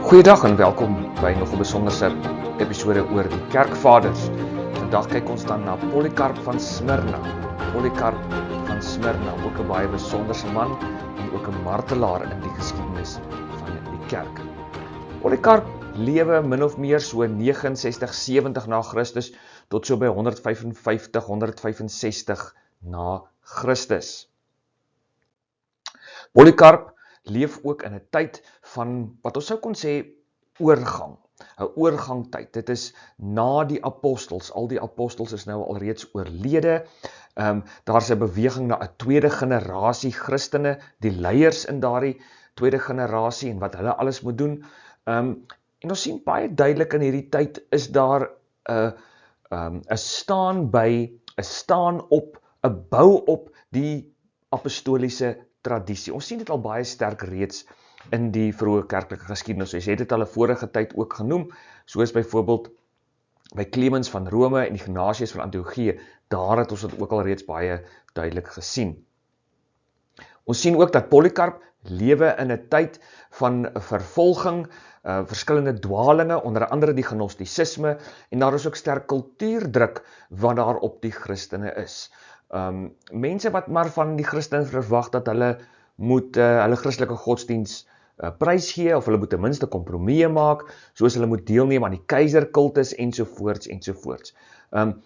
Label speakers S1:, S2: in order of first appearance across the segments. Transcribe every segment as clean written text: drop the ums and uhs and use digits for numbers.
S1: Goeiedag en welkom by nog 'n besonderse episode oor die kerkvaders. Vandag kyk ons dan na Polycarp van Smyrna. Polycarp van Smyrna, ook 'n baie besonderse man en ook 'n martelaar in die geskiedenis van die kerk. Polycarp lewe min of meer so 69-70 na Christus tot so by 155-165 na Christus. Polycarp leef ook in 'n tyd van wat ons sou kon sê oorgang, 'n oorgangtyd. Dit is na die apostels, al die apostels is nou alreeds oorlede. Daar's 'n beweging na 'n tweede generasie Christene, die leiers in daardie tweede generasie en wat hulle alles moet doen. En ons sien baie duidelik in hierdie tyd is daar 'n staan by, 'n staan op, 'n bou op die apostoliese tradisie. Ons sien dit al baie sterk reeds in die vroeë kerklike geskiedenis. Jy het dit al 'n vorige tyd ook genoem, soos byvoorbeeld by Clemens van Rome en Ignatius van Antiochië. Daar het ons dit ook al reeds baie duidelik gesien. Ons sien ook dat Polycarp lewe in 'n tyd van vervolging, verskillende dwalinge, onder andere die gnostisisme, en daar is ook sterk kultuurdruk wat daar op die Christene is. Mense wat maar van die Christene verwag dat hulle moet hulle Christelike godsdiens prys gee, of hulle moet ten minste kompromieë maak, soos hulle moet deelneem aan die keizerkultus ensovoorts ensovoorts.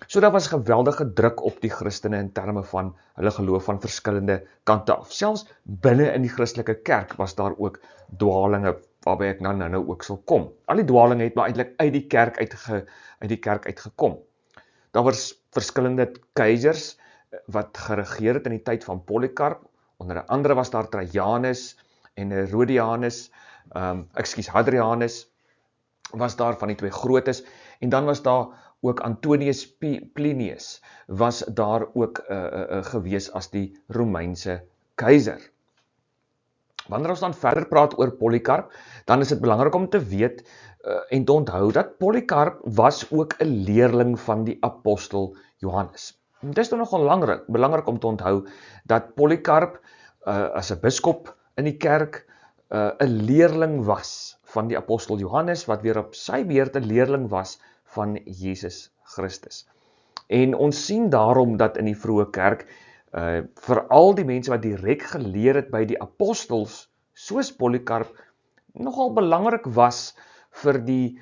S1: So daar was geweldige druk op die Christene in terme van hulle geloof van verskillende kante af. Selfs binne in die Christelike kerk was daar ook dwalinge, waarby ek nou ook sal kom. Al die dwalinge het maar eintlik uit die kerk uitgekom. Daar was verskillende keizers wat geregeer het in die tyd van Polycarp. Onder andere was daar Trajanus en Herodianus, Hadrianus was daar van die twee grootes, en dan was daar ook Antonius Plinius, was daar ook gewees as die Romeinse keiser. Wanneer ons dan verder praat oor Polycarp, dan is dit belangrik om te weet en te onthou dat Polycarp was ook 'n leerling van die apostel Johannes. Dit is dan nogal belangrik om te onthou dat Polycarp as 'n biskop in die kerk 'n leerling was van die apostel Johannes, wat weer op sy beurt 'n leerling was van Jesus Christus. En ons sien daarom dat in die vroeë kerk, veral die mense wat direk geleer het by die apostels, soos Polycarp, nogal belangrik was vir die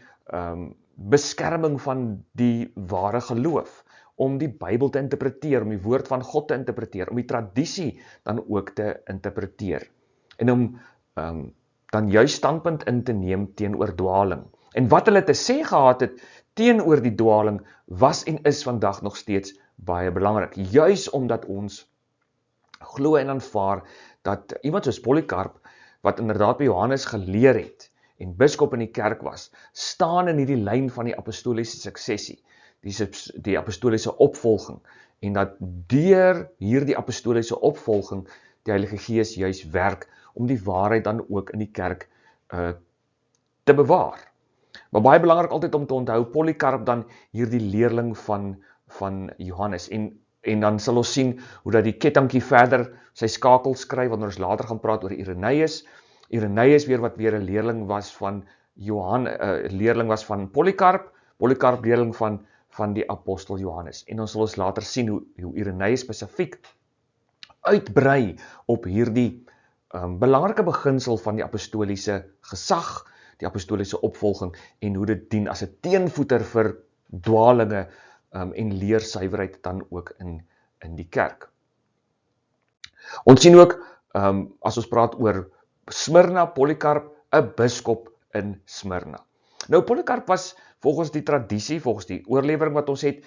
S1: beskerming van die ware geloof, om die Bybel te interpreteer, om die woord van God te interpreteer, om die tradisie dan ook te interpreteer, en om dan juist standpunt in te neem teenoor dwaling. En wat hulle te sê gehad het teenoor die dwaling was en is vandag nog steeds baie belangrik, juist omdat ons glo en aanvaar dat iemand soos Polycarp, wat inderdaad by Johannes geleer het en biskop in die kerk was, staan in hierdie lyn van die apostoliese suksesie, die apostoliese opvolging, en dat deur hierdie apostoliese opvolging die Heilige Gees juis werk om die waarheid dan ook in die kerk te bewaar. Maar baie belangrik altyd om te onthou, Polycarp dan hierdie leerling van Johannes, en dan sal ons sien hoe dat die kettingkie verder sy skakel skryf, wanneer ons later gaan praat oor Irenaeus. Irenaeus weer wat weer 'n leerling was van leerling was van Polycarp, Polycarp leerling van die apostel Johannes. En ons sal ons later sien hoe Irenaeus spesifiek uitbrei op hierdie belangrike beginsel van die apostoliese gesag, die apostoliese opvolging, en hoe dit dien as 'n teenvoeter vir dwalinge en leersuiwerheid dan ook in die kerk. Ons sien ook, as ons praat oor Smyrna, Polycarp, 'n biskop in Smyrna. Nou, Polycarp was volgens die tradisie, volgens die oorlewering wat ons het,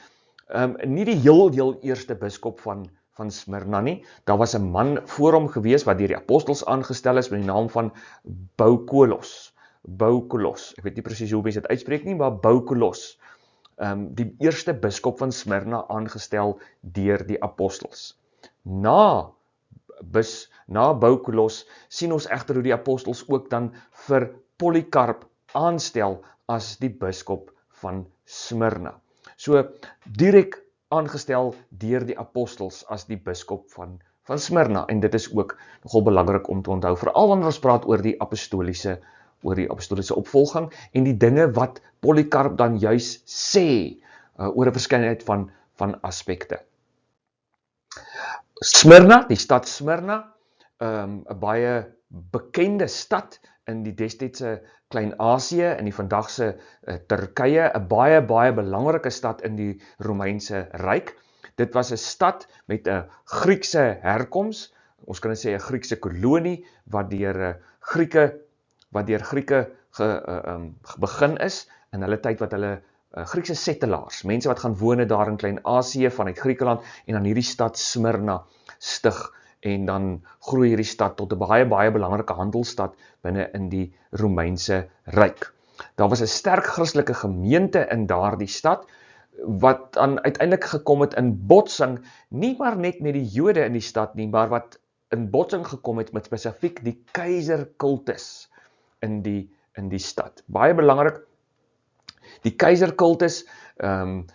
S1: nie die heel eerste biskop van Smyrna nie. Daar was 'n man voor hom gewees, wat deur die apostels aangestel is, met die naam van Boukolos. Ek weet nie presies hoe mense dit uitspreek nie, maar Boukolos. Die eerste biskop van Smyrna aangestel deur die apostels. Na Boukolos sien ons egter hoe die apostels ook dan vir Polycarp aanstel as die biskop van Smyrna. So direk aangestel deur die apostels as die biskop van Smyrna, en dit is ook nogal belangrik om te onthou, veral wanneer ons praat oor die apostoliese oor die apostoliese opvolging en die dinge wat Polycarp dan juis sê oor 'n verskeidenheid van aspekte. Smyrna, die stad Smyrna, 'n baie bekende stad in die destydse Klein-Asië, in die vandagse Turkye, 'n baie belangrike stad in die Romeinse Ryk. Dit was 'n stad met 'n Griekse herkoms, ons kan sê 'n Griekse kolonie, wat deur Grieke begin is, in hulle tyd wat hulle Griekse settlers, mense wat gaan woon daar in Klein-Asië vanuit Griekeland, en dan hierdie stad Smyrna stig, en dan groei hierdie stad tot 'n baie belangrike handelsstad binne in die Romeinse Ryk. Daar was 'n sterk Christelike gemeente in daardie stad, wat dan uiteindelik gekom het in botsing, nie maar net met die Jode in die stad nie, maar wat in botsing gekom het met spesifiek die keizerkultus in die stad. Baie belangrik, die keizerkultus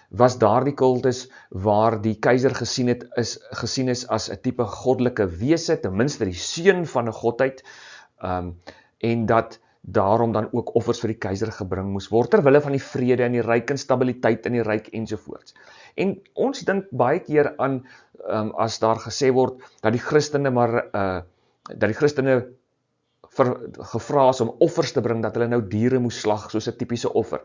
S1: was daardie kultus waar die keizer gesien is as 'n tipe goddelike wese, ten minste die seun van 'n godheid, en dat daarom dan ook offers vir die keizer gebring moes word, terwille van die vrede in die ryk en stabiliteit in die ryk ensovoorts. En ons dink baie keer aan, as daar gesê word, dat die Christene gevra is om offers te bring, dat hulle nou diere moes slag, soos 'n tipiese offer.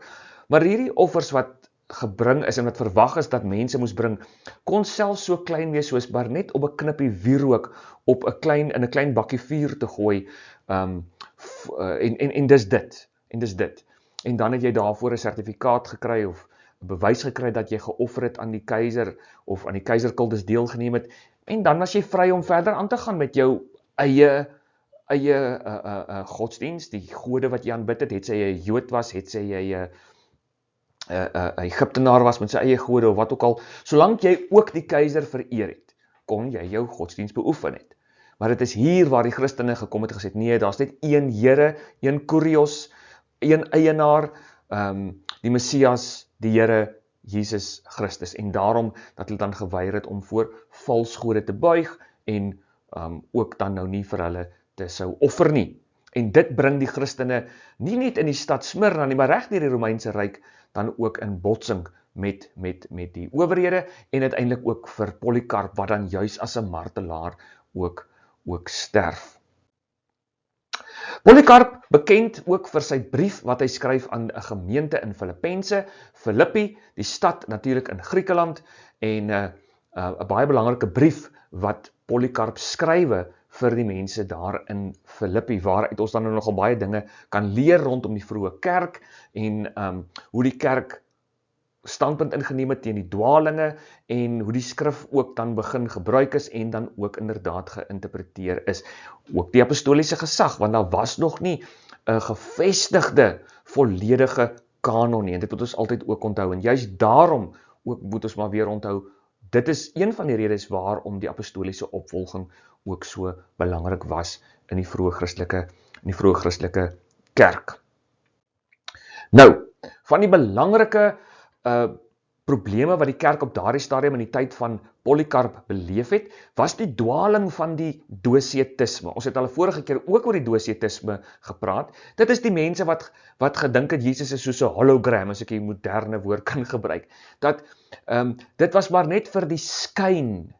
S1: Maar hierdie offers wat gebring is en wat verwag is dat mense moes bring, kon selfs so klein wees soos maar net op 'n knippie wierook in 'n klein bakkie vuur te gooi, en dis dit. En dan het jy daarvoor 'n sertifikaat gekry of 'n bewys gekry dat jy geoffer het aan die keizer of aan die keizerkultus deelgeneem het, en dan was jy vry om verder aan te gaan met jou eie godsdienst, die gode wat jy aanbid het sy jy 'n Jood was, het sy jy 'n Egiptenaar was met sy eie gode of wat ook al, solank jy ook die keizer vereer het, kon jy jou godsdienst beoefen het. Maar dit is hier waar die Christene gekom het en gesê, nee, daar's net een Here, een Kurios, een eienaar, die Messias, die Here Jesus Christus, en daarom dat hulle dan geweier het om voor valsgode te buig en ook dan nou nie vir hulle te sou offer nie. En dit bring die Christene nie net in die stad Smyrna nie, maar reg deur die Romeinse Ryk dan ook in botsing met die owerhede en uiteindelik ook vir Polycarp wat dan juis as 'n martelaar ook sterf. Polycarp, bekend ook vir sy brief wat hy skryf aan 'n gemeente in Filippense, Filippi, die stad natuurlik in Griekeland, en 'n baie belangrike brief wat Polycarp skrywe vir die mense daar in Filippi, waaruit ons dan nogal baie dinge kan leer rondom die vroeë kerk, en hoe die kerk standpunt ingeneem het teen die dwalinge, en hoe die skrif ook dan begin gebruik is, en dan ook inderdaad geïnterpreteer is. Ook die apostoliese gesag, want daar was nog nie 'n gevestigde, volledige kanon nie, en dit moet ons altyd ook onthou, en juist daarom ook moet ons maar weer onthou, dit is een van die redes waarom die apostoliese opvolging ook so belangrik was in die vroeë Christelike kerk. Nou, van die belangrike probleme wat die kerk op daardie stadium in die tyd van Polycarp beleef het, was die dwaling van die docetisme. Ons het al vorige keer ook oor die docetisme gepraat. Dit is die mense wat gedink het Jesus is soos 'n hologram, as ek die moderne woord kan gebruik. Dat dit was maar net vir die skyn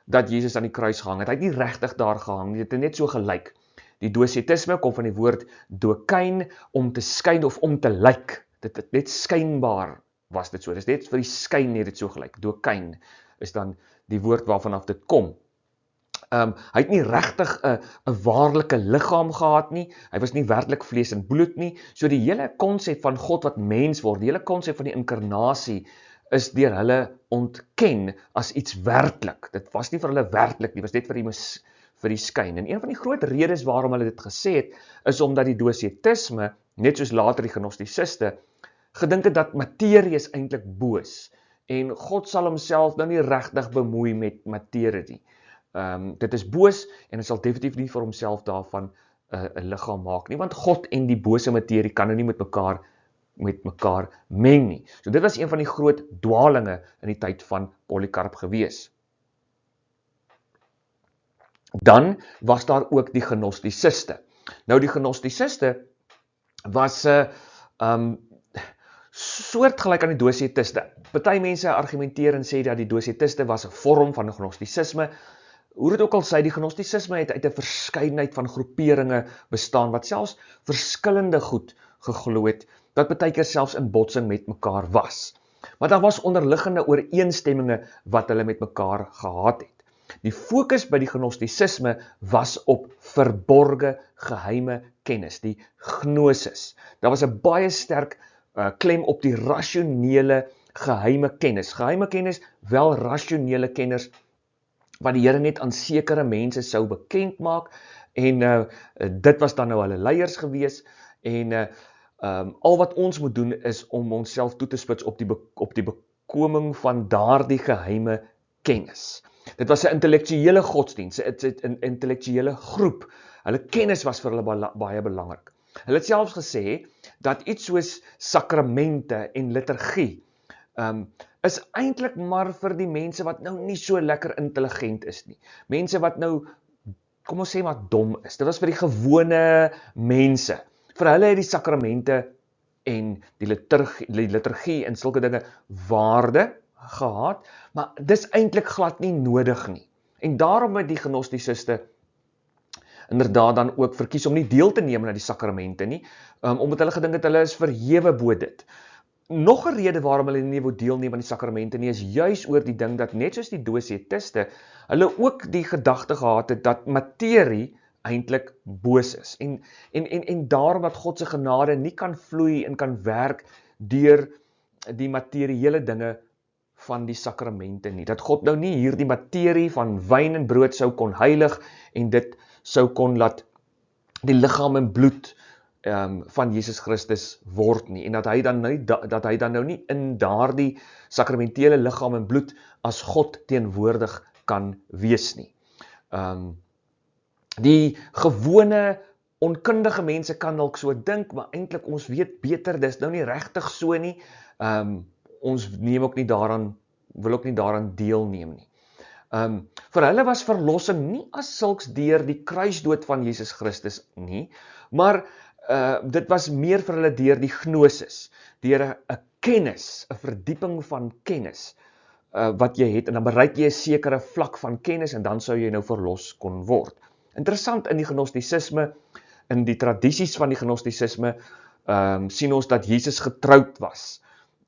S1: dat Jesus aan die kruis gehang het. Hy het nie regtig daar gehang nie, dit het net so gelyk. Die docetisme kom van die woord dokein, om te skyn of om te lyk. Dit het net skynbaar was dit so. Dit is net vir die skyn het dit so gelyk. Dokein is dan die woord waarvan af dit kom. Hy het nie regtig 'n waarlike liggaam gehad nie. Hy was nie werklik vlees en bloed nie. So die hele konsep van God wat mens word, die hele konsep van die inkarnasie is deur hulle ontken as iets werklik. Dit was nie vir hulle werklik nie, was net vir die skyn. En een van die groot redes waarom hulle dit gesê het, is omdat die docetisme, net soos later die gnosticiste, gedink het dat materie is eintlik boos, en God sal homself nou nie regtig bemoei met materie nie. Dit is boos, en hy sal definitief nie vir homself daarvan 'n liggaam maak nie, want God en die bose materie kan nou nie met mekaar meng nie. So dit was een van die groot dwalinge in die tyd van Polycarp gewees. Dan was daar ook die gnosticiste. Nou die gnosticiste was soortgelyk aan die dosietiste. Party mense argumenteer en sê dat die dosietiste was 'n vorm van gnostisisme. Hoe dit ook al sê, die gnostisisme het uit 'n verskeidenheid van groeperinge bestaan, wat selfs verskillende goed geglo het, wat baie keer selfs in botsing met mekaar was. Maar daar was onderliggende ooreenstemminge wat hulle met mekaar gehad het. Die fokus by die gnostisisme was op verborge, geheime kennis, die gnosis. Daar was 'n baie sterk klem op die rasionele, geheime kennis. Geheime kennis, wel rasionele kenners, wat die Here net aan sekere mense sou bekend maak, en dit was dan nou hulle leiers gewees, en al wat ons moet doen is om onsself toe te spits op die bekoming van daardie geheime kennis. Dit was 'n intellektuele godsdienst, 'n intellektuele groep. Hulle kennis was vir hulle baie belangrik. Hulle het selfs gesê dat iets soos sakramente en liturgie is eintlik maar vir die mense wat nou nie so lekker intelligent is nie. Mense wat nou, kom ons sê maar dom is. Dit was vir die gewone mense. Vir hulle het die sakramente en die liturgie en sulke dinge waarde gehad, maar dis eintlik glad nie nodig nie. En daarom het die gnostisiste inderdaad dan ook verkies om nie deel te neem aan die sakramente nie, omdat hulle gedink het hulle is verhewe bo dit. Nog 'n rede waarom hulle nie wou deelneem aan die sakramente nie, is juis oor die ding dat net soos die dosietiste, hulle ook die gedagte gehad het dat materie eintlik boos is. En daarom dat God se genade nie kan vloei en kan werk deur die materiële dinge van die sakramente nie. Dat God nou nie hierdie materie van wyn en brood sou kon heilig en dit sou kon laat die liggaam en bloed van Jesus Christus word nie. En dat hy dan nou nie in daardie sakramentele liggaam en bloed as God teenwoordig kan wees nie. Die gewone onkundige mense kan dalk so dink, maar eintlik ons weet beter, dis nou nie regtig so nie. Ons neem ook nie daaraan, wil ook nie daaraan deelneem nie. Vir hulle was verlossing nie as sulks deur die kruisdood van Jesus Christus nie, maar dit was meer vir hulle deur die gnosis, deur 'n kennis, 'n verdieping van kennis, wat jy het, en dan bereik jy 'n sekere vlak van kennis, en dan sou jy nou verlos kon word. Interessant, in die gnostisisme, in die tradisies van die gnostisisme, sien ons dat Jesus getroud was.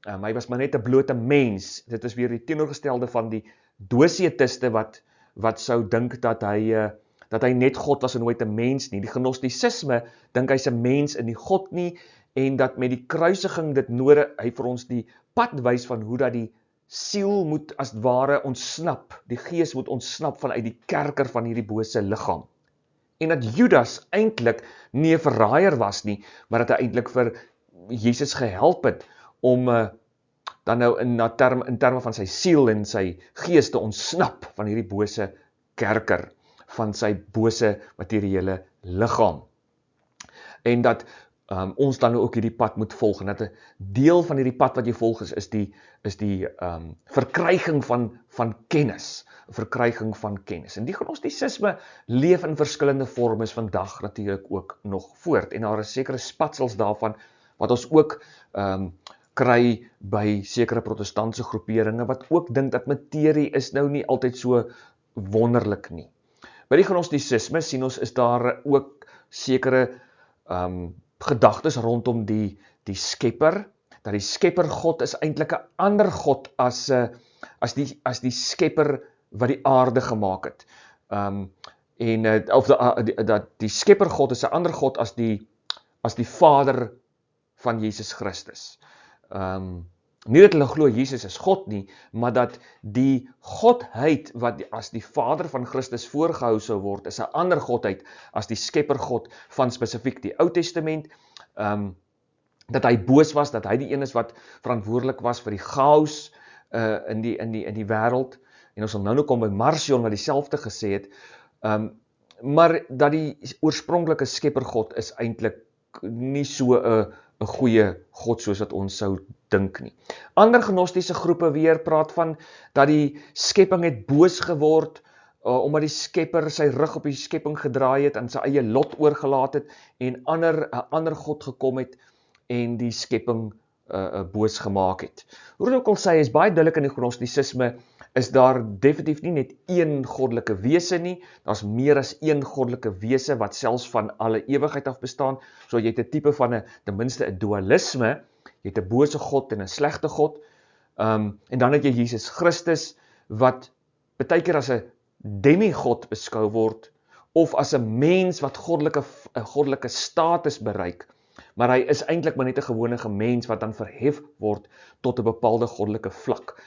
S1: Hy was maar net 'n blote mens. Dit is weer die teenoorgestelde van die dosietiste wat sou dink dat hy net God was en nooit 'n mens nie. Die gnostisisme dink hy's 'n mens en nie God nie, en dat met die kruisiging dit nodig, hy vir ons die pad wys van hoe dat die siel moet as ware ontsnap, die gees moet ontsnap vanuit die kerker van hierdie bose liggaam. En dat Judas eintlik nie 'n verraaier was nie, maar dat hy eintlik vir Jesus gehelp het om dan nou in terme van sy siel en sy gees te ontsnap van hierdie bose kerker, van sy bose materiële liggaam. En dat ons dan ook hierdie pad moet volg, en dat 'n deel van hierdie pad wat jy volg is die verkryging van kennis, verkryging van kennis. En die gnostisisme leef in verskillende vormes vandag natuurlik ook nog voort, en daar is sekere spatsels daarvan wat ons ook kry by sekere protestantse groeperinge wat ook dink dat materie is nou nie altyd so wonderlik nie. By die gnostisisme sien ons is daar ook sekere gedagtes rondom die skepper, dat die skepper God is eintlik 'n ander God as die skepper wat die aarde gemaak het. Dat die skepper God is 'n ander God as die Vader van Jesus Christus. Nie dat hulle glo Jesus is God nie, maar dat die Godheid wat as die Vader van Christus voorgehou sou word, is 'n ander Godheid as die skepper God van spesifiek die Ou Testament, dat hy boos was, dat hy die een is wat verantwoordelik was vir die chaos in die wêreld, en ons sal nou kom by Marcion wat dieselfde gesê het, maar dat die oorspronklike skepper God is eintlik nie so 'n goeie God soos wat ons sou dink nie. Ander gnostiese groepe weer praat van dat die skepping het boos geword omdat die skepper sy rug op die skepping gedraai het en sy eie lot oorgelaat het en 'n ander God gekom het en die skepping boos gemaak het. Hoe dit ook al sê, is baie duidelik in die gnostisisme, is daar definitief nie net een goddelike wese nie, daar's meer as een goddelike wese wat selfs van alle ewigheid af bestaan, so jy het 'n tipe van ten minste 'n dualisme, jy het 'n bose God en 'n slegte God, en dan het jy Jesus Christus, wat baie keer as 'n demigod beskou word, of as 'n mens wat goddelike status bereik, maar hy is eintlik maar net 'n gewone mens wat dan verhef word tot 'n bepaalde goddelike vlak.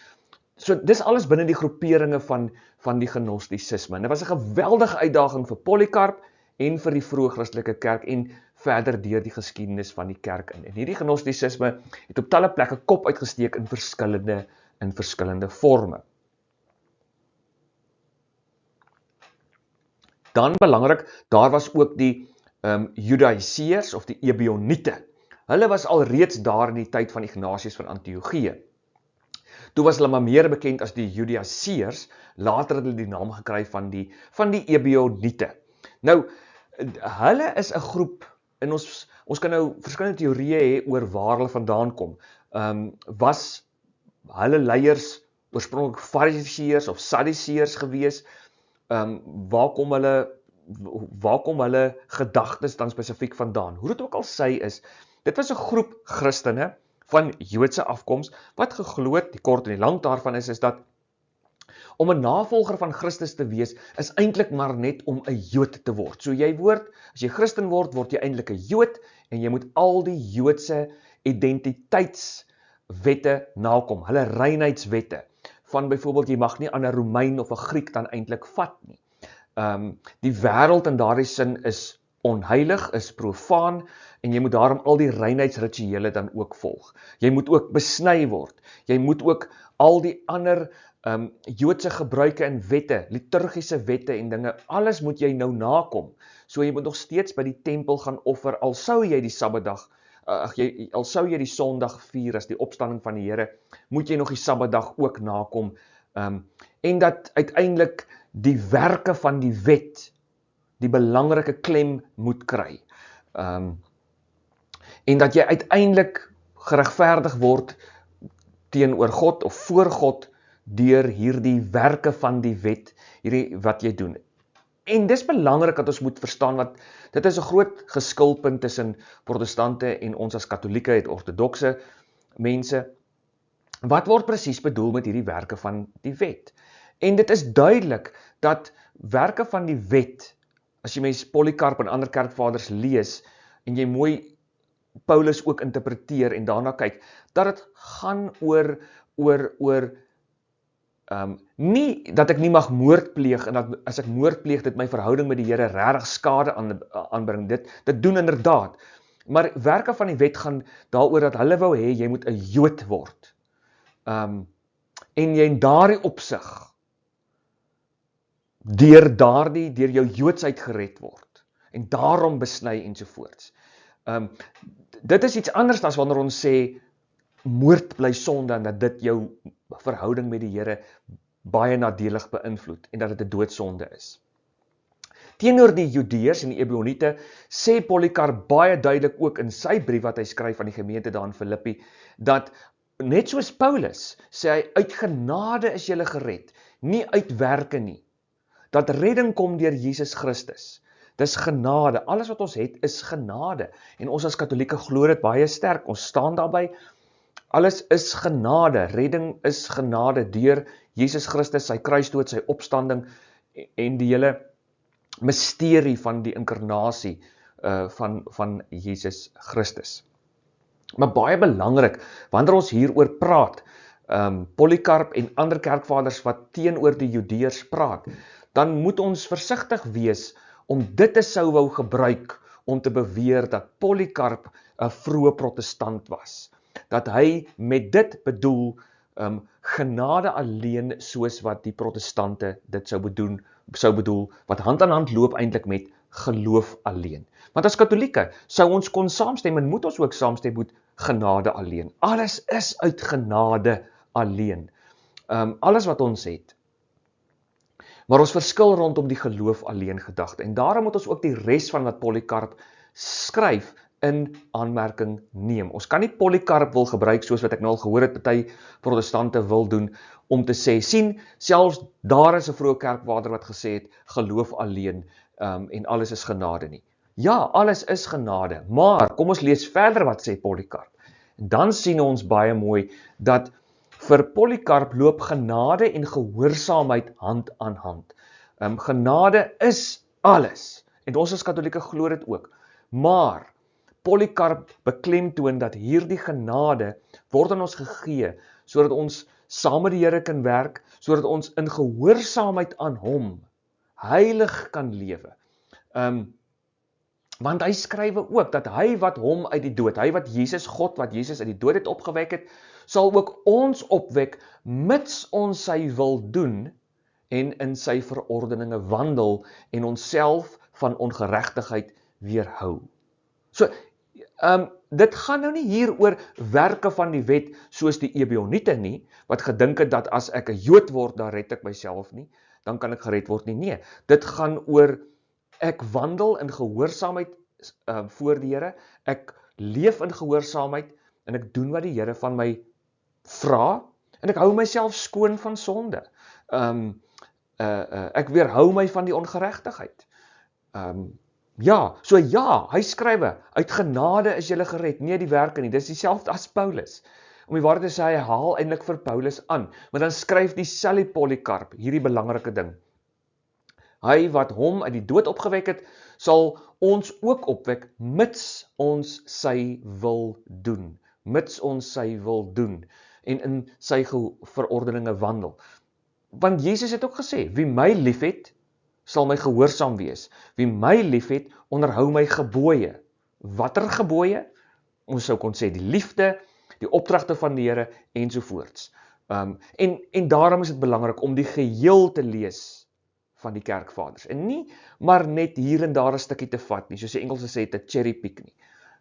S1: So dis alles binne die groeperinge van die gnostisisme. En dit was 'n geweldige uitdaging vir Polycarp en vir die vroeë Christelike kerk en verder deur die geskiedenis van die kerk in. En hierdie gnostisisme het op talle plekke kop uitgesteek in verskillende forme. Dan belangrik, daar was ook die Judaiseërs of die Ebioniete. Hulle was al reeds daar in die tyd van Ignatius van Antiochië. Toe was hulle maar meer bekend as die Judaiseërs, later het hulle die naam gekry van die Ebioniete. Nou, hulle is 'n groep, en ons kan nou verskillende teorieë hê oor waar hulle vandaan kom. Was hulle leiers oorspronklik Fariseërs of Sadduseërs gewees? Waar kom hulle gedagtes dan spesifiek vandaan? Hoe dit ook al sê is, dit was 'n groep Christene van Joodse afkoms, wat geglo het, die kort en die lang daarvan is dat om 'n navolger van Christus te wees, is eintlik maar net om 'n Jood te word. So as jy Christen word jy eintlik 'n Jood, en jy moet al die Joodse identiteitswette nakom, hulle reinheidswette, van byvoorbeeld, jy mag nie aan 'n Romein of 'n Griek dan eintlik vat nie. Die wêreld in daardie sin is onheilig, is profaan, en jy moet daarom al die reinheidsrituele dan ook volg. Jy moet ook besny word. Jy moet ook al die ander Joodse gebruike en wette, liturgiese wette en dinge, alles moet jy nou nakom. So jy moet nog steeds by die tempel gaan offer, al sou jy die Sabbatdag, al sou jy die Sondag vier as die opstanding van die Here, moet jy nog die Sabbatdag ook nakom. En dat uiteindelik die werke van die wet die belangrike klem moet kry. En dat jy uiteindelik geregverdig word teenoor God of voor God deur hierdie werke van die wet, hierdie wat jy doen. En dis belangrik dat ons moet verstaan dat dit is 'n groot geskilpunt tussen protestante en ons as katolieke en ortodokse mense. Wat word presies bedoel met hierdie werke van die wet? En dit is duidelik dat werke van die wet, as jy mens Polycarp en ander kerkvaders lees, en jy mooi Paulus ook interpreteer en daarna kyk, dat het gaan oor nie dat ek nie mag moord pleeg, en dat as ek moord pleeg, dit my verhouding met die Here regtig skade aanbring, dit doen inderdaad, maar werke van die wet gaan daaroor dat hulle wou hê, jy moet 'n Jood word, en jy in daardie opsig, deur jou Joodsheid gered word, en daarom besny ensovoorts. Dit is iets anders as wanneer ons sê, moord bly sonde, en dat dit jou verhouding met die Here baie nadelig beïnvloed, en dat dit 'n doodsonde is. Teenoor die Judeërs en die Ebioniete, sê Polycarp baie duidelik ook in sy brief wat hy skryf aan die gemeente daar in Filippi, dat net soos Paulus, sê hy, uit genade is julle gered, nie uit werke nie. Dat redding kom deur Jesus Christus. Dis genade, alles wat ons het is genade, en ons as katolieke glo dit baie sterk, ons staan daarby, alles is genade, redding is genade, deur Jesus Christus, sy kruisdood, sy opstanding, en die hele misterie van die inkarnasie van Jesus Christus. Maar baie belangrik, wanneer ons hieroor praat, Polycarp en ander kerkvaders wat teenoor die Judeërs praat, dan moet ons versigtig wees om dit te sou wou gebruik om te beweer dat Polycarp 'n vroeë protestant was. Dat hy met dit bedoel genade alleen, soos wat die protestante dit sou bedoel, wat hand aan hand loop eintlik met geloof alleen. Want as katolieke sou ons kon saamstem, en moet ons ook saamstem met genade alleen. Alles is uit genade alleen. Alles wat ons het. Maar ons verskil rondom die geloof alleen gedagte. En daarom moet ons ook die res van wat Polycarp skryf in aanmerking neem. Ons kan nie Polycarp wil gebruik soos wat ek nou al gehoor het, party protestante wil doen, om te sê, sien, selfs daar is 'n vroeë kerkvader wat gesê het, geloof alleen, en alles is genade nie. Ja, alles is genade, maar kom ons lees verder wat sê Polycarp. En dan sien ons baie mooi, dat vir Polycarp loop genade en gehoorsaamheid hand aan hand. Genade is alles, en ons as Katolieke glo dit ook, maar Polycarp beklemtoon dat hierdie genade word aan ons gegee, sodat ons saam met die Here kan werk, sodat ons in gehoorsaamheid aan hom heilig kan lewe. Want hy skrywe ook, dat hy wat hom uit die dood, hy wat Jesus, God wat Jesus uit die dood het opgewek het, sal ook ons opwek, mits ons sy wil doen, en in sy verordeninge wandel, en onsself van ongeregtigheid weerhou. So, dit gaan nou nie hier oor werke van die wet, soos die Ebioniete nie, wat gedink het dat as ek 'n Jood word, dan red ek myself nie, dan kan ek gered word nie. Nee, dit gaan oor, ek wandel in gehoorsaamheid voor die Here, ek leef in gehoorsaamheid, en ek doen wat die Here van my vra, en ek hou myself skoon van sonde. Ek weerhou my van die ongeregtigheid. Ja, hy skrywe, uit genade is julle gered, nie die werke nie, dis dieselfde as Paulus. Om die waarheid te sê, hy haal eintlik vir Paulus aan, maar dan skryf dieselfde Polycarp hierdie belangrike ding. Hy wat hom uit die dood opgewek het, sal ons ook opwek, mits ons sy wil doen. Mits ons sy wil doen, en in sy verordeninge wandel. Want Jesus het ook gesê, wie my liefhet, sal my gehoorsaam wees. Wie my liefhet, onderhou my gebooie. Watter gebooie? Ons sou kon sê, die liefde, die opdragte van die Here, ensovoorts. En daarom is dit belangrik om die geheel te lees van die kerkvaders. En nie maar net hier en daar 'n stukkie te vat nie, soos die Engelse sê, te cherry pick nie.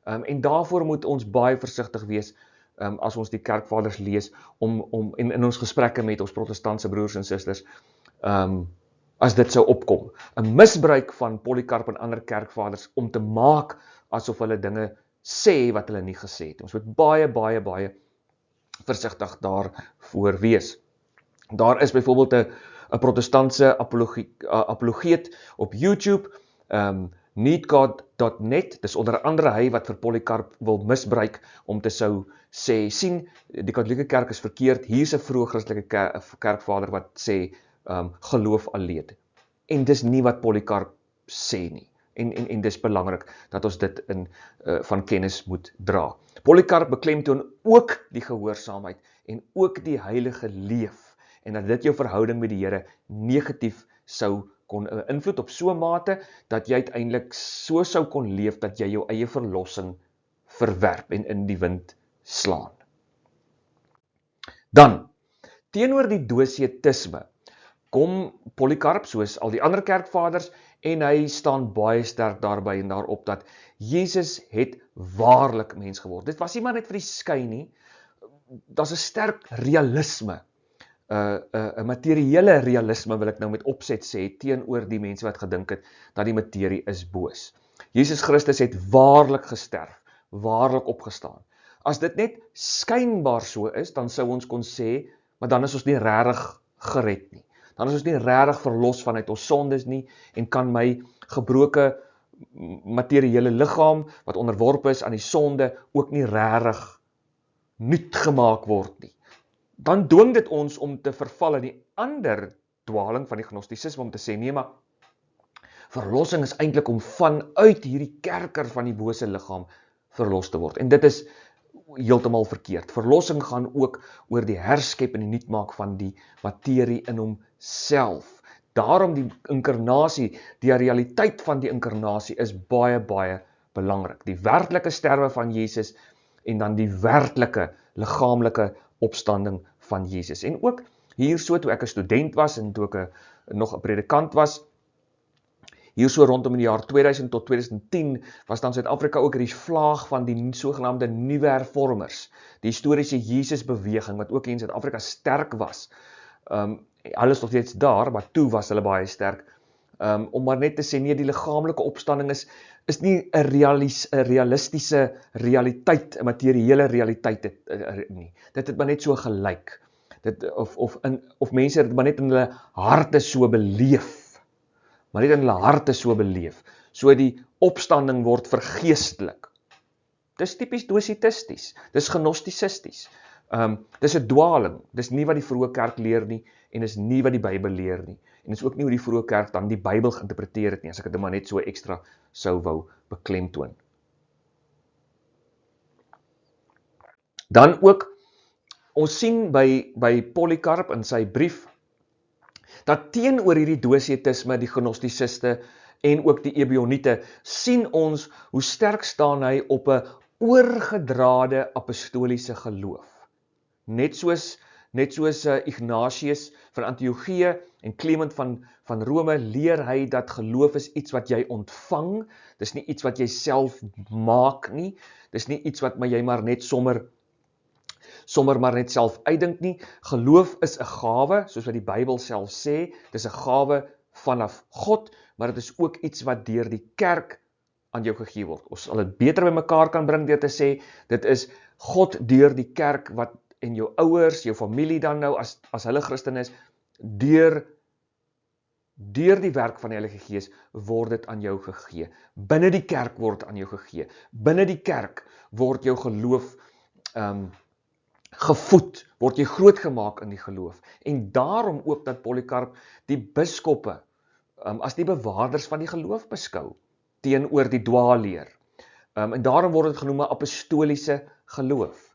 S1: En daarvoor moet ons baie versigtig wees, as ons die kerkvaders lees, en in ons gesprekke met ons protestantse broers en susters, as dit sou opkom. 'n Misbruik van Polycarp en ander kerkvaders, om te maak asof hulle dinge sê wat hulle nie gesê het. Ons moet baie versigtig daarvoor wees. Daar is byvoorbeeld 'n protestantse apologeet op YouTube, needgod.net, dis onder andere hy wat vir Polycarp wil misbruik, om te sou sê, sien, die Katolieke kerk is verkeerd, hier is 'n vroeë Christelike kerkvader wat sê, geloof alleen. En dis nie wat Polycarp sê nie. En dis belangrik, dat ons dit van kennis moet dra. Polycarp beklemtoon ook die gehoorsaamheid, en ook die heilige leef, en dat dit jou verhouding met die Here negatief sou kon invloed op so 'n mate, dat jy uiteindelik so sou kon leef, dat jy jou eie verlossing verwerp, en in die wind slaan. Dan, teenoor die dosietisme, kom Polycarp, soos al die ander kerkvaders, en hy staan baie sterk daarby en daarop, dat Jesus het waarlik mens geword. Dit was nie maar net vir die skyn nie, daar's 'n sterk realisme, 'n materiële realisme wil ek nou met opset sê, teenoor die mense wat gedink het, dat die materie is boos. Jesus Christus het waarlik gesterf, waarlik opgestaan. As dit net skynbaar so is, dan sou ons kon sê, maar dan is ons nie regtig gered nie. Dan is ons nie regtig verlos vanuit ons sondes nie, en kan my gebroke materiële liggaam, wat onderworpe is aan die sonde, ook nie regtig nuut gemaak word nie. Dan dwing dit ons om te verval in die ander dwaling van die gnostisisme, om te sê, nee, maar verlossing is eintlik om vanuit hierdie kerker van die bose liggaam verlos te word. En dit is heeltemal verkeerd. Verlossing gaan ook oor die herskep en die nuutmaak van die materie in homself. Daarom die inkarnasie, die realiteit van die inkarnasie is baie belangrik. Die werklike sterwe van Jesus, en dan die werklike liggaamlike opstanding van Jesus. En ook hier so, toe ek 'n student was, en toe ek nog 'n predikant was, hier so rondom in die jaar 2000 tot 2010, was dan Suid-Afrika ook die vlaag van die sogenaamde nuwe hervormers, die historiese Jesusbeweging, wat ook in Suid-Afrika sterk was. hulle is nog steeds daar, maar toe was hulle baie sterk, om maar net te sê, nee, die liggaamlike opstanding is nie 'n realistiese realiteit, 'n materiële realiteit nie. Dit het maar net so gelyk. Of mense het maar net in hulle harte so beleef. Maar net in hulle harte so beleef. So die opstanding word vergeestelik. Dis tipies dositisties, dis gnostisisties. Dis 'n dwaling, dis nie wat die vroeë kerk leer nie, en is nie wat die Bybel leer nie. En is ook nie hoe die vroeë kerk dan die Bybel geïnterpreteer het nie, as ek dit maar net so ekstra sou wou beklemtoon. Dan ook, ons sien by Polycarp in sy brief, dat teenoor hierdie dosietisme, die gnostisiste en ook die ebioniete, sien ons hoe sterk staan hy op 'n oorgedrade apostoliese geloof. Net soos Ignatius van Antiochië en Clement van Rome leer hy dat geloof is iets wat jy ontvang, dis nie iets wat jy self maak nie, dis nie iets wat jy maar net sommer maar net self uitdink nie. Geloof is 'n gawe, soos wat die Bybel self sê, dis 'n gawe vanaf God, maar dit is ook iets wat deur die kerk aan jou gegee word. Ons sal dit beter by mekaar kan bring deur te sê, dit is God deur die kerk wat en jou ouers, jou familie dan nou, as hulle Christen is, deur die werk van die Heilige Gees word dit aan jou gegee. Binne die kerk word aan jou gegee. Binne die kerk word jou geloof gevoed, word jy grootgemaak in die geloof. En daarom ook dat Polycarp die biskoppe as die bewaarders van die geloof beskou, teenoor die dwaalleer. En daarom word dit genoem 'n apostoliese geloof.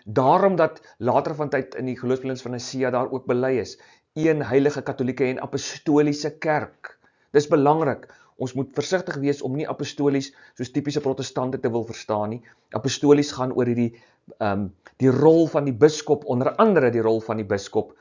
S1: Daarom dat later van tyd in die geloofsbelijdenis van Nicea daar ook bely is, een heilige katolieke en apostoliese kerk. Dis belangrik, ons moet versigtig wees om nie apostolies soos typiese protestante te wil verstaan nie. Apostolies gaan oor die rol van die biskop, onder andere die rol van die biskop,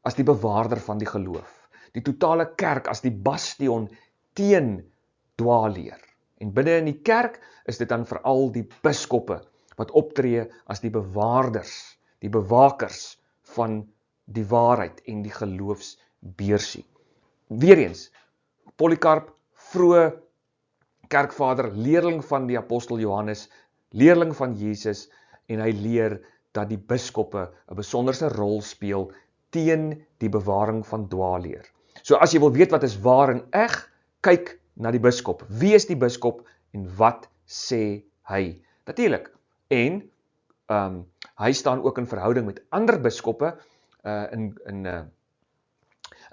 S1: as die bewaarder van die geloof. Die totale kerk as die bastion teen dwaalleer. En binne in die kerk is dit dan veral die biskoppe wat optree as die bewaarders, die bewakers van die waarheid en die geloofsbeursie. Weereens, Polycarp, vroeë kerkvader, leerling van die apostel Johannes, leerling van Jesus, en hy leer dat die biskoppe 'n besonderse rol speel teen die bewaring van dwaalleer. So as jy wil weet wat is waar en eg, kyk na die biskop. Wie is die biskop en wat sê hy? Natuurlik. En hy staan ook in verhouding met ander biskoppe, in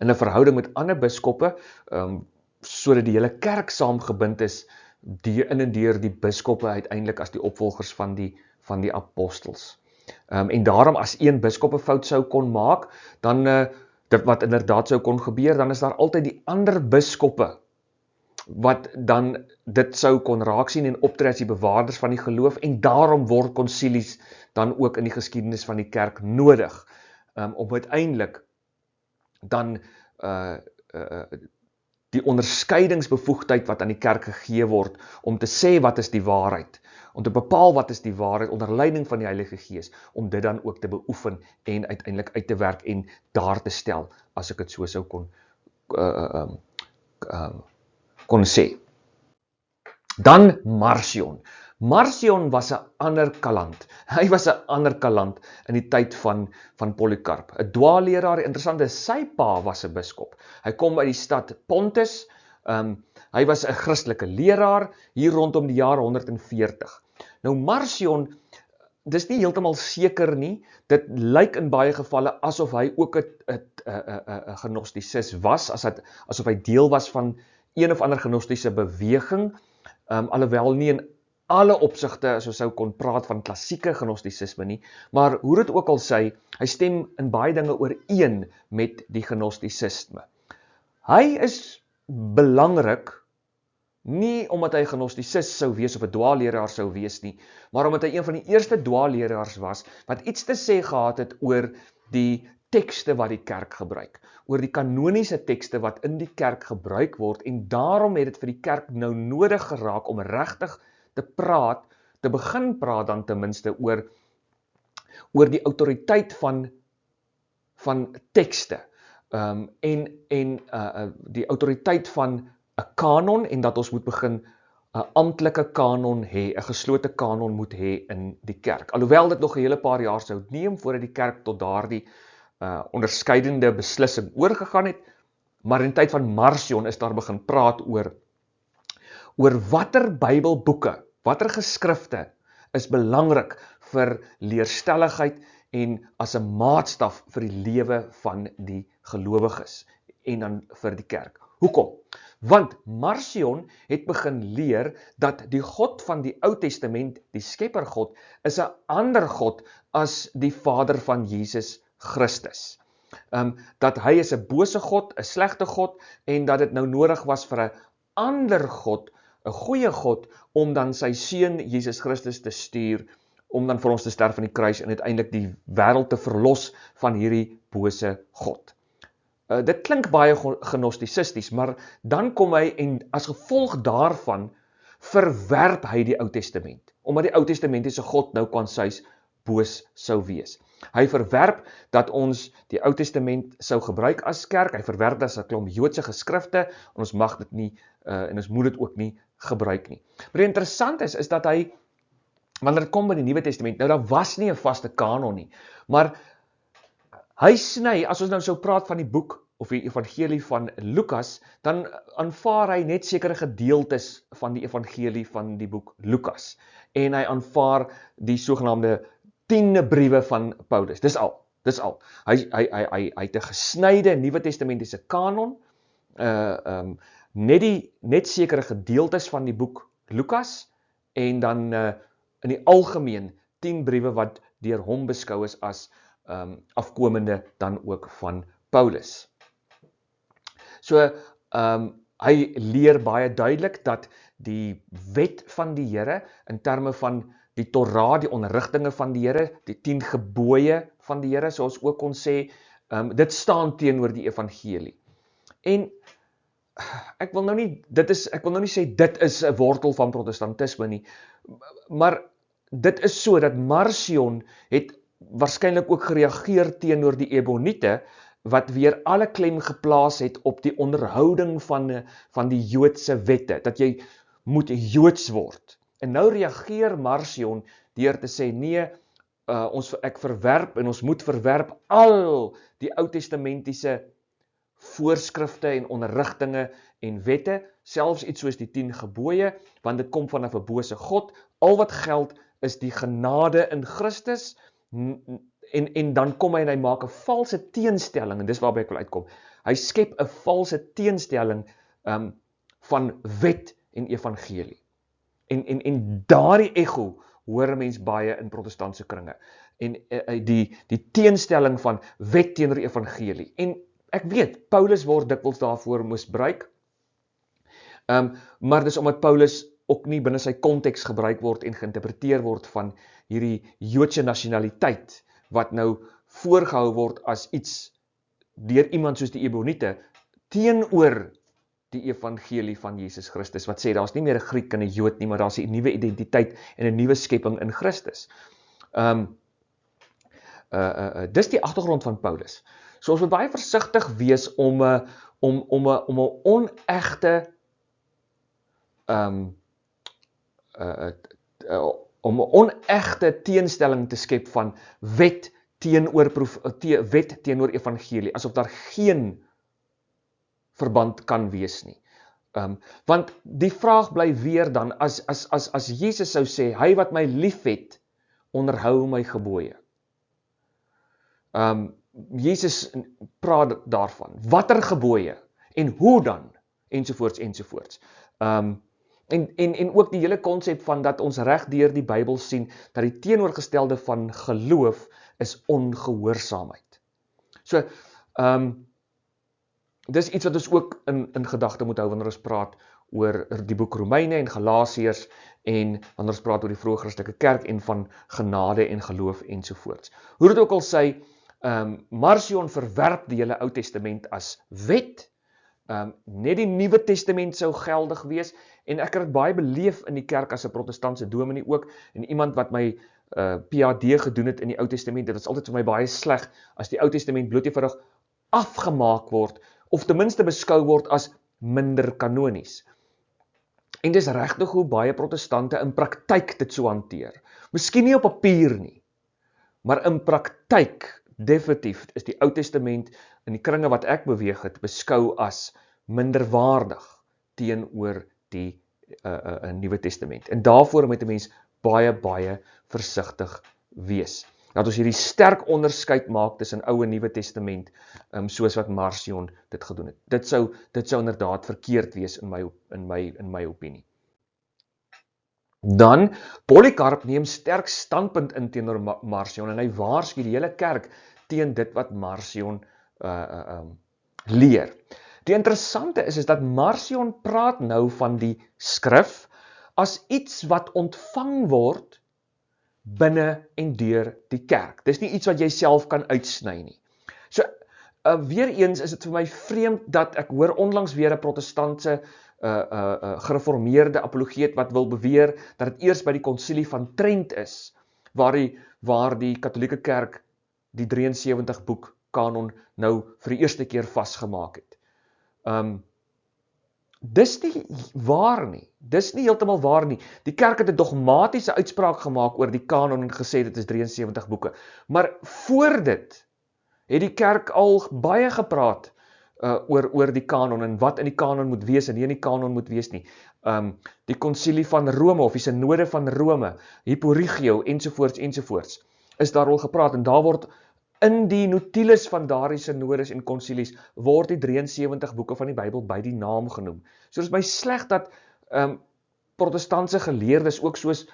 S1: 'n verhouding met ander biskoppe, sodat die hele kerk saamgebind is, in en deur die biskoppe uiteindelik as die opvolgers van die apostels. En daarom as een biskop 'n fout sou kon maak, dan dit wat inderdaad sou kon gebeur, dan is daar altyd die ander biskoppe wat dan dit sou kon raak sien en optree as die bewaarders van die geloof, en daarom word konsilies dan ook in die geskiedenis van die kerk nodig, om uiteindelik dan die onderskeidingsbevoegdheid wat aan die kerk gegee word, om te sê wat is die waarheid, om te bepaal wat is die waarheid onder leiding van die Heilige Gees, om dit dan ook te beoefen en uiteindelik uit te werk en daar te stel, as ek dit so sou kon sê. Dan Marcion. Marcion was 'n ander kaland. Hy was 'n ander kaland in die tyd van Polycarp. 'n dwaalleraar, interessant is, sy pa was 'n biskop. Hy kom uit die stad Pontus. Hy was 'n Christelike leraar hier rondom die jaar 140. Nou Marcion, dis nie heeltemal seker nie. Dit lyk in baie gevalle asof hy ook 'n gnostisis was, asof hy deel was van een of ander gnostiese beweging, alhoewel nie in alle opsigte, as ons sou kon praat van klassieke gnostisisme nie, maar hoe dit ook al sy, hy stem in baie dinge ooreen met die gnostisisme. Hy is belangrik, nie omdat hy gnostisis sou wees of 'n dwaalleraar sou wees nie, maar omdat hy een van die eerste dwaalleraars was, wat iets te sê gehad het oor die tekste wat die kerk gebruik, oor die kanoniese tekste wat in die kerk gebruik word, en daarom het dit vir die kerk nou nodig geraak om regtig te begin praat dan ten minste oor die autoriteit van tekste en die autoriteit van 'n kanon en dat ons moet begin 'n amptelike kanon hê, 'n geslote kanon moet hê in die kerk. Alhoewel dit nog 'n hele paar jaar sou neem voordat die kerk tot daardie onderskeidende beslissing oorgegaan het, maar in die tyd van Marcion is daar begin praat oor watter Bybelboeke, watter geskrifte is belangrik vir leerstelligheid en as 'n maatstaf vir die lewe van die gelowiges en dan vir die kerk. Hoekom? Want Marcion het begin leer dat die God van die Ou Testament, die Skeppergod, is 'n ander God as die Vader van Jesus Christus. Dat hy is 'n bose God, 'n slegte God, en dat dit nou nodig was vir 'n ander God, 'n goeie God, om dan sy seun Jesus Christus te stuur, om dan vir ons te sterf aan die kruis en uiteindelik die wêreld te verlos van hierdie bose God. Dit klink baie gnostisisties, maar dan kom hy en as gevolg daarvan verwerp hy die Ou Testament, omdat die Ou Testamentiese God nou kwansuis boos sou wees. Hy verwerp dat ons die Ou Testament sou gebruik as kerk, hy verwerp dat as 'n klomp Joodse geskrifte, en ons mag dit nie, en ons moet dit ook nie gebruik nie. Maar interessant is dat hy, wanneer dit kom by die Nuwe Testament, nou daar was nie 'n vaste kanon nie, maar hy sny, as ons nou sou praat van die boek, of die evangelie van Lukas, dan aanvaar hy net sekere gedeeltes van die evangelie van die boek Lukas, en hy aanvaar die sogenaamde 10 briewe van Paulus, dis al. Hy het 'n gesnyde Nuwe Testamentiese kanon, net sekere gedeeltes van die boek Lukas, en dan in die algemeen 10 briewe wat deur hom beskou is as afkomende dan ook van Paulus. So, hy leer baie duidelik dat die wet van die Here, in terme van die Torah, die onderrigtinge van die Here, die 10 gebooie van die Here, soos ook kon sê, dit staan teenoor die evangelie. En ek wil nou nie sê dit is 'n wortel van protestantisme nie, maar dit is so dat Marcion het waarskynlik ook gereageer teenoor die Eboniete, wat weer alle klem geplaas het op die onderhouding van die Joodse wette, dat jy moet Joods word. En nou reageer Marcion deur te sê, nee, ek verwerp en ons moet verwerp al die Ou Testamentiese voorskrifte en onderrigtinge en wette, selfs iets soos die 10 gebooie, want dit kom vanaf 'n bose God. Al wat geld is die genade in Christus, en dan kom hy en hy maak 'n valse teenstelling, en dis waarby ek wil uitkom. Hy skep 'n valse teenstelling van wet en evangelie. En daardie ego hoor 'n mens baie in protestantse kringe. En die teenstelling van wet teenoor evangelie. En ek weet, Paulus word dikwels daarvoor misbruik, maar dis omdat Paulus ook nie binne sy konteks gebruik word en geïnterpreteer word van hierdie Joodse nasionaliteit, wat nou voorgehou word as iets deur iemand soos die Eboniete, teenoor die evangelie van Jesus Christus, wat sê, daar is nie meer 'n Griek en 'n Jood nie, maar daar is 'n nuwe identiteit en 'n nuwe skepping in Christus. Dis die agtergrond van Paulus. So ons moet baie versigtig wees om 'n onegte teenstelling te skep van wet teenoor evangelie, asof daar geen verband kan wees nie. Want die vraag bly weer dan, as Jesus sou sê, hy wat my liefhet, onderhou my gebooie. Jesus praat daarvan, watter gebooie, en hoe dan, ensovoorts. En ook die hele konsep van dat ons reg deur die Bybel sien, dat die teenoorgestelde van geloof is ongehoorsaamheid. So, dis iets wat ons ook in gedagte moet hou, wanneer ons praat oor die boek Romeine en Galasiërs, en wanneer ons praat oor die vroeë Christelike kerk, en van genade en geloof, ensovoorts. Hoe dit ook al sê, Marcion verwerp die hele Ou Testament as wet, net die Nuwe Testament sou geldig wees, en ek het dit baie beleef in die kerk as 'n protestantse dominee ook, en iemand wat my PhD gedoen het in die Ou Testament, dit was altyd vir my baie sleg, as die Ou Testament bloot eenvoudig afgemaak word, of ten minste beskou word as minder kanonies. En dis regtig hoe baie protestante in praktyk dit so hanteer. Miskien nie op papier nie, maar in praktyk, definitief, is die Ou Testament in die kringe wat ek beweeg het, beskou as minderwaardig teenoor die Nuwe Testament. En daarvoor moet 'n mens baie versigtig wees. Dat ons hierdie sterk onderskeid maak tussen Ou en Nuwe Testament, soos wat Marcion dit gedoen het. Dit sou inderdaad verkeerd wees in my opinie. Dan, Polycarp neem sterk standpunt in teenoor Marcion, en hy waarsku die hele kerk teen dit wat Marcion leer. Die interessante is dat Marcion praat nou van die skrif as iets wat ontvang word binne en deur die kerk. Dis nie iets wat jy self kan uitsny nie. So, weer eens is dit vir my vreemd dat ek hoor onlangs weer 'n protestantse gereformeerde apologeet wat wil beweer dat dit eers by die konsilie van Trent is, waar die Katolieke Kerk die 73 boek kanon nou vir die eerste keer vasgemaak het. Dis nie waar nie. Dis nie heeltemal waar nie. Die kerk het 'n dogmatiese uitspraak gemaak oor die kanon en gesê dit is 73 boeke. Maar voor dit het die kerk al baie gepraat oor die kanon en wat in die kanon moet wees en nie in die kanon moet wees nie. Die konsilie van Rome of die synode van Rome, Hyporigio ensovoorts, is daar al gepraat en daar word in die notules van daardie synodes en konsilies word die 73 boeke van die Bybel by die naam genoem. So dit is my sleg dat protestantse geleerdes ook soos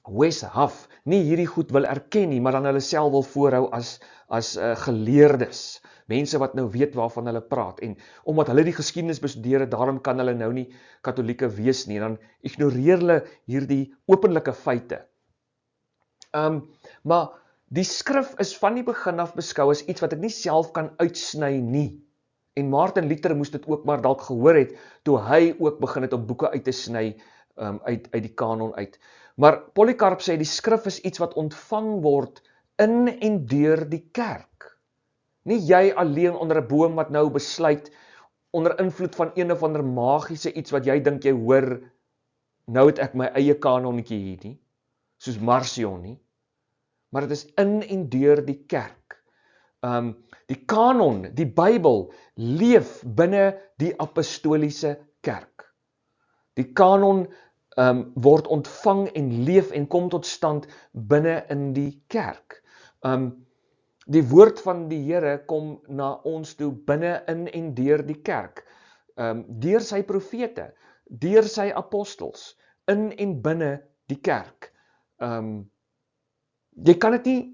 S1: Wes Huff nie hierdie goed wil erken nie, maar dan hulle self wil voorhou as geleerdes. Mense wat nou weet waarvan hulle praat, en omdat hulle die geskiedenis bestudeer het, daarom kan hulle nou nie katolieke wees nie, en dan ignoreer hulle hierdie openlike feite. Maar die skrif is van die begin af beskou as iets wat ek nie self kan uitsny nie. En Martin Luther moes dit ook maar dalk gehoor het, toe hy ook begin het om boeke uit te sny, uit die kanon uit. Maar Polycarp sê, die skrif is iets wat ontvang word in en deur die kerk. Nie jy alleen onder 'n boom wat nou besluit, onder invloed van een of ander magiese iets wat jy dink jy hoor, nou het ek my eie kanonnetjie hier nie, soos Marcion nie, maar dit is in en deur die kerk. Die kanon, die Bybel, leef binne die apostoliese kerk. Die kanon word ontvang en leef en kom tot stand binne in die kerk. Die woord van die Here kom na ons toe binne in en deur die kerk. Deur sy profete, deur sy apostels, in en binne die kerk. Jy kan dit nie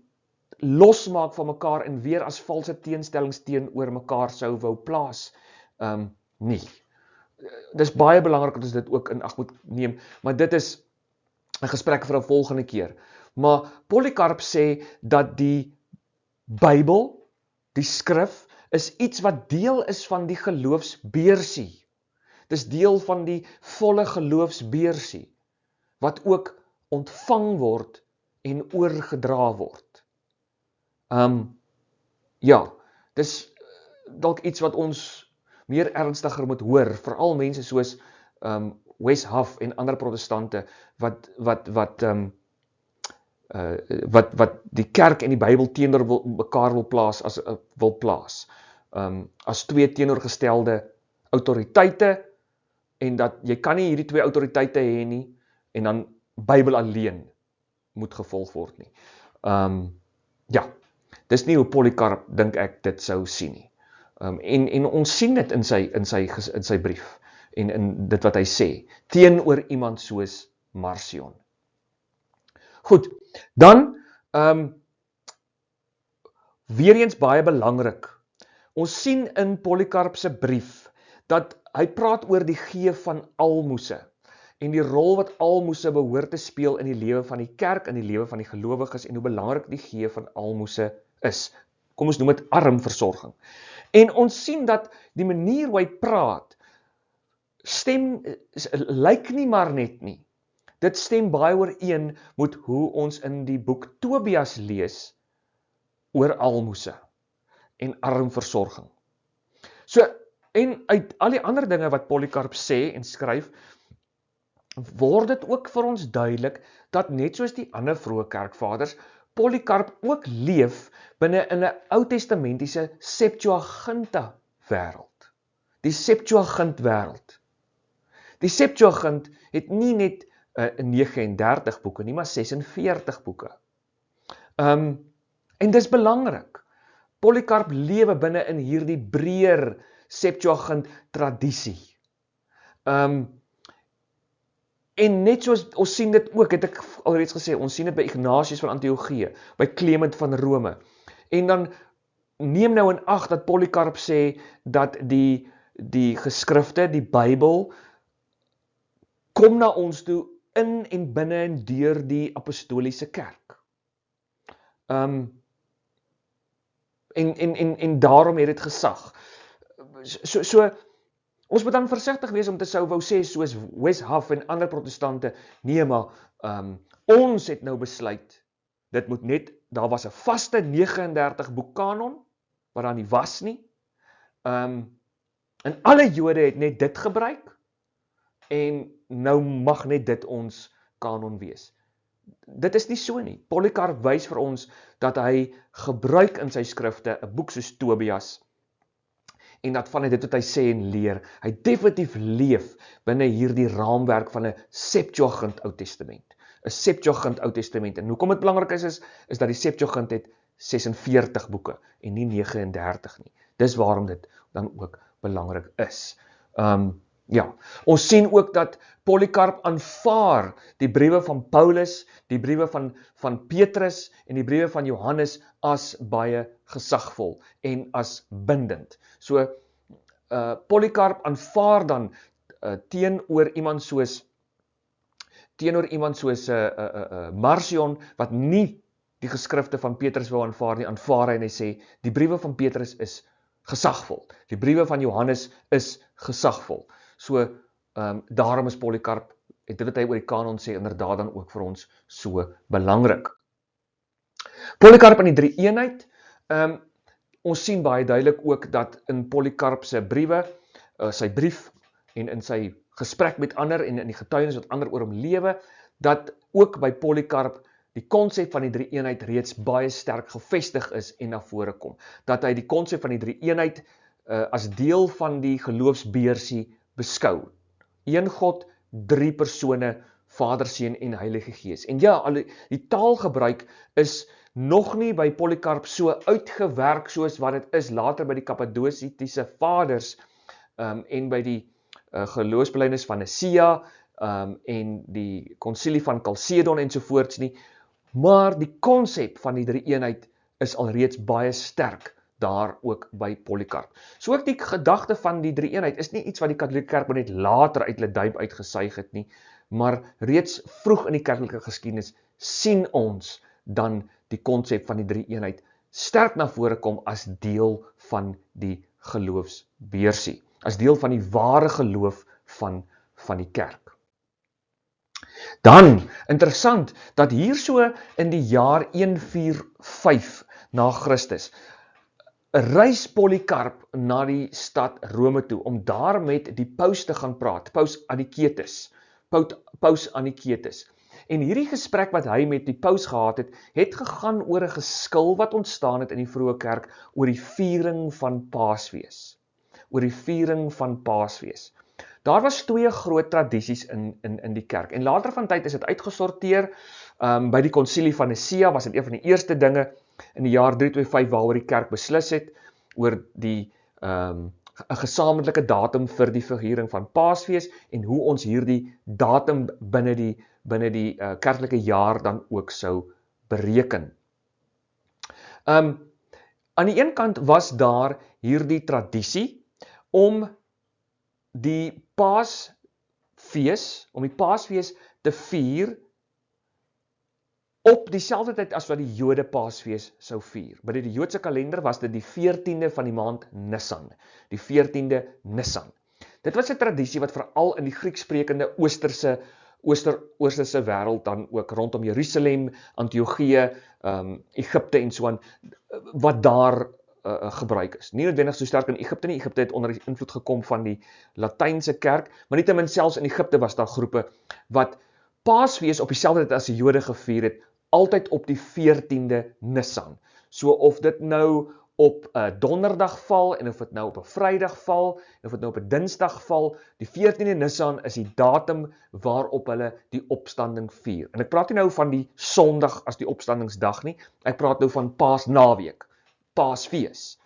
S1: losmaak van mekaar en weer as valse teenstellings teenoor mekaar sou wou plaas. Nie. Dis baie belangrik dat ons dit ook in ag moet neem, maar dit is 'n gesprek vir 'n volgende keer. Maar Polycarp sê dat die Bybel, die skrif, is iets wat deel is van die geloofsbeursie. Dis deel van die volle geloofsbeursie, wat ook ontvang word en oorgedra word. Ja, dis dalk iets wat ons meer ernstiger moet hoor, veral mense soos Wes Huff en ander protestante wat die kerk en die Bybel teenoor mekaar wil plaas, as twee teenoorgestelde autoriteite, en dat jy kan nie hierdie twee autoriteite hê nie, en dan Bybel alleen moet gevolg word nie. Ja, dis nie hoe Polycarp dink ek dit sou sien nie. En ons sien dit in sy brief, en in dit wat hy sê, teenoor iemand soos Marcion. Goed, dan, weer eens baie belangrik, ons sien in Polycarp se brief, dat hy praat oor die gee van almoese, en die rol wat almoese behoort te speel in die lewe van die kerk, in die lewe van die gelowiges, en hoe belangrik die gee van almoese is. Kom ons noem dit armversorging. En ons sien dat die manier hoe hy praat, lyk nie maar net nie, dit stem baie ooreen met hoe ons in die boek Tobias lees oor almoses en armversorging. So, en uit al die ander dinge wat Polycarp sê en skryf, word dit ook vir ons duidelik dat net soos die ander vroeë kerkvaders, Polycarp ook leef binne in 'n Ou-testamentiese Septuaginta wêreld. Die Septuagint wêreld. Die Septuagint het nie net 39 boeke nie, maar 46 boeke. En dis belangrik. Polycarp lewe binne in hierdie breër Septuagint tradisie. En net soos, ons sien dit ook, het ek alreeds gesê, ons sien dit by Ignatius van Antiochië, by Clement van Rome. En dan neem nou in ag dat Polycarp sê dat die geskrifte, die Bybel, kom na ons toe in en binne en deur die apostoliese kerk. En daarom het dit gesag. So ons moet dan versigtig wees om te wou sê, soos Wes Huff en ander protestante, nee, maar ons het nou besluit, dit moet net, daar was 'n vaste 39 boek kanon, wat daar nie was nie, en alle Jode het net dit gebruik, en nou mag net dit ons kanon wees. Dit is nie so nie. Polycarp wys vir ons dat hy gebruik in sy skrifte 'n boek soos Tobias, en dat van dit wat hy sê en leer, hy definitief leef binne hierdie raamwerk van 'n Septuagint Ou Testament. 'n Septuagint Ou Testament. En hoekom dit belangrik is dat die Septuagint het 46 boeke en nie 39 nie. Dis waarom dit dan ook belangrik is. Ja, ons sien ook dat Polycarp aanvaar die briewe van Paulus, die briewe van Petrus en die briewe van Johannes as baie gesagvol en as bindend. So, Polycarp aanvaar dan teenoor iemand soos Marcion, wat nie die geskrifte van Petrus wou aanvaar nie, aanvaar hy en hy sê, die briewe van Petrus is gesagvol. Die briewe van Johannes is gesagvol. So, daarom is Polycarp, en dit wat hy oor die kanon sê, inderdaad dan ook vir ons so belangrik. Polycarp in die drie-eenheid, ons sien baie duidelik ook dat in Polycarp se briewe, sy brief en in sy gesprek met ander en in die getuienis wat ander oor hom lewe, dat ook by Polycarp die konsep van die drie-eenheid reeds baie sterk gevestig is en na vore kom. Dat hy die konsep van die drie-eenheid as deel van die geloofsbeursie beskou. Een God, drie persone, Vader, Seun en Heilige Gees. En ja, die taalgebruik is nog nie by Polycarp so uitgewerk soos wat dit is later by die Kappadosiese vaders en by die geloofsbelijdenis van Nicea en die konsilie van Chalcedon ensovoorts nie, maar die konsep van die drie-eenheid is alreeds baie sterk daar ook by Polycarp. So ook die gedagte van die drie-eenheid is nie iets wat die katholieke kerk net later uit hulle duim uitgesuig het nie, maar reeds vroeg in die kerklike geskiedenis sien ons dan die konsep van die drie-eenheid sterk na vore kom as deel van die geloofsbeursie, as deel van die ware geloof van die kerk. Dan, interessant, dat hier so in die jaar 145 na Christus, reis Polycarp na die stad Rome toe, om daar met die paus te gaan praat, paus Anicetus. En hierdie gesprek wat hy met die paus gehad het gegaan oor 'n geskil wat ontstaan het in die vroeë kerk, oor die viering van Paasfees. Daar was twee groot tradisies in die kerk, en later van tyd is dit uitgesorteer, by die konsilie van Nicea was dit een van die eerste dinge, in die jaar 325 waaroor die kerk beslis het, oor die 'n gesamentlike datum vir die viering van Paasfees, en hoe ons hierdie datum binne die kerklike jaar dan ook sou bereken. Aan die een kant was daar hierdie tradisie, om die Paasfees te vier, op dieselfde tyd as wat die Jode Paasfees sou vier. By die Joodse kalender was dit die 14de van die maand Nisan. Die 14de Nisan. Dit was 'n tradisie wat veral in die Grieksprekende Oosterse wêreld dan ook rondom Jerusalem, Antiochië, Egipte en so aan, wat daar gebruik is. Nie noodwendig so sterk in Egipte nie. Egipte het onder die invloed gekom van die Latynse kerk, maar nietemin selfs in Egipte was daar groepe wat Paasfees op dieselfde tyd as die Jode gevier het, altyd op die 14de Nisan. So of dit nou op 'n donderdag val, en of dit nou op 'n Vrydag val, en of dit nou op 'n Dinsdag val, die 14de Nisan is die datum waarop hulle die opstanding vier. En ek praat nie nou van die Sondag as die opstandingsdag nie, ek praat nou van Paasnaweek, Paasfees.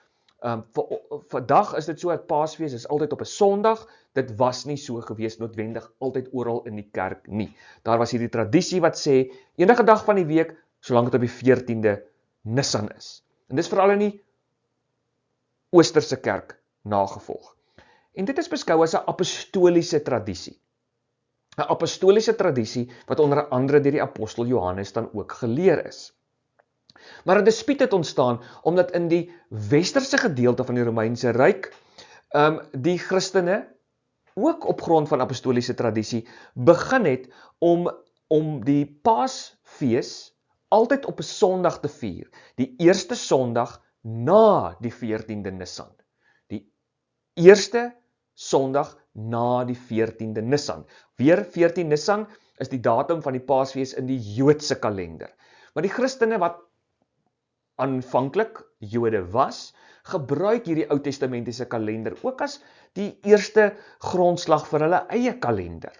S1: Vandag is dit so dat Paasfees is altyd op 'n Sondag, dit was nie so gewees noodwendig altyd oral in die kerk nie. Daar was hierdie tradisie wat sê, enige dag van die week, solank dit op die 14de Nisan is. En dis veral in die Oosterse kerk nagevolg. En dit is beskou as 'n apostoliese tradisie. 'n Apostoliese tradisie wat onder andere deur die apostel Johannes dan ook geleer is. Maar 'n dispuut het ontstaan omdat in die westerse gedeelte van die Romeinse Ryk die Christene ook op grond van apostoliese tradisie begin het om die Paasfees altyd op 'n Sondag te vier. Die eerste Sondag na die 14de Nisan. Die eerste Sondag na die 14de Nisan. Weer 14 Nisan is die datum van die Paasfees in die Joodse kalender. Maar die Christene wat aanvanklik Jode was, gebruik hierdie Ou Testamentiese kalender ook as die eerste grondslag vir hulle eie kalender.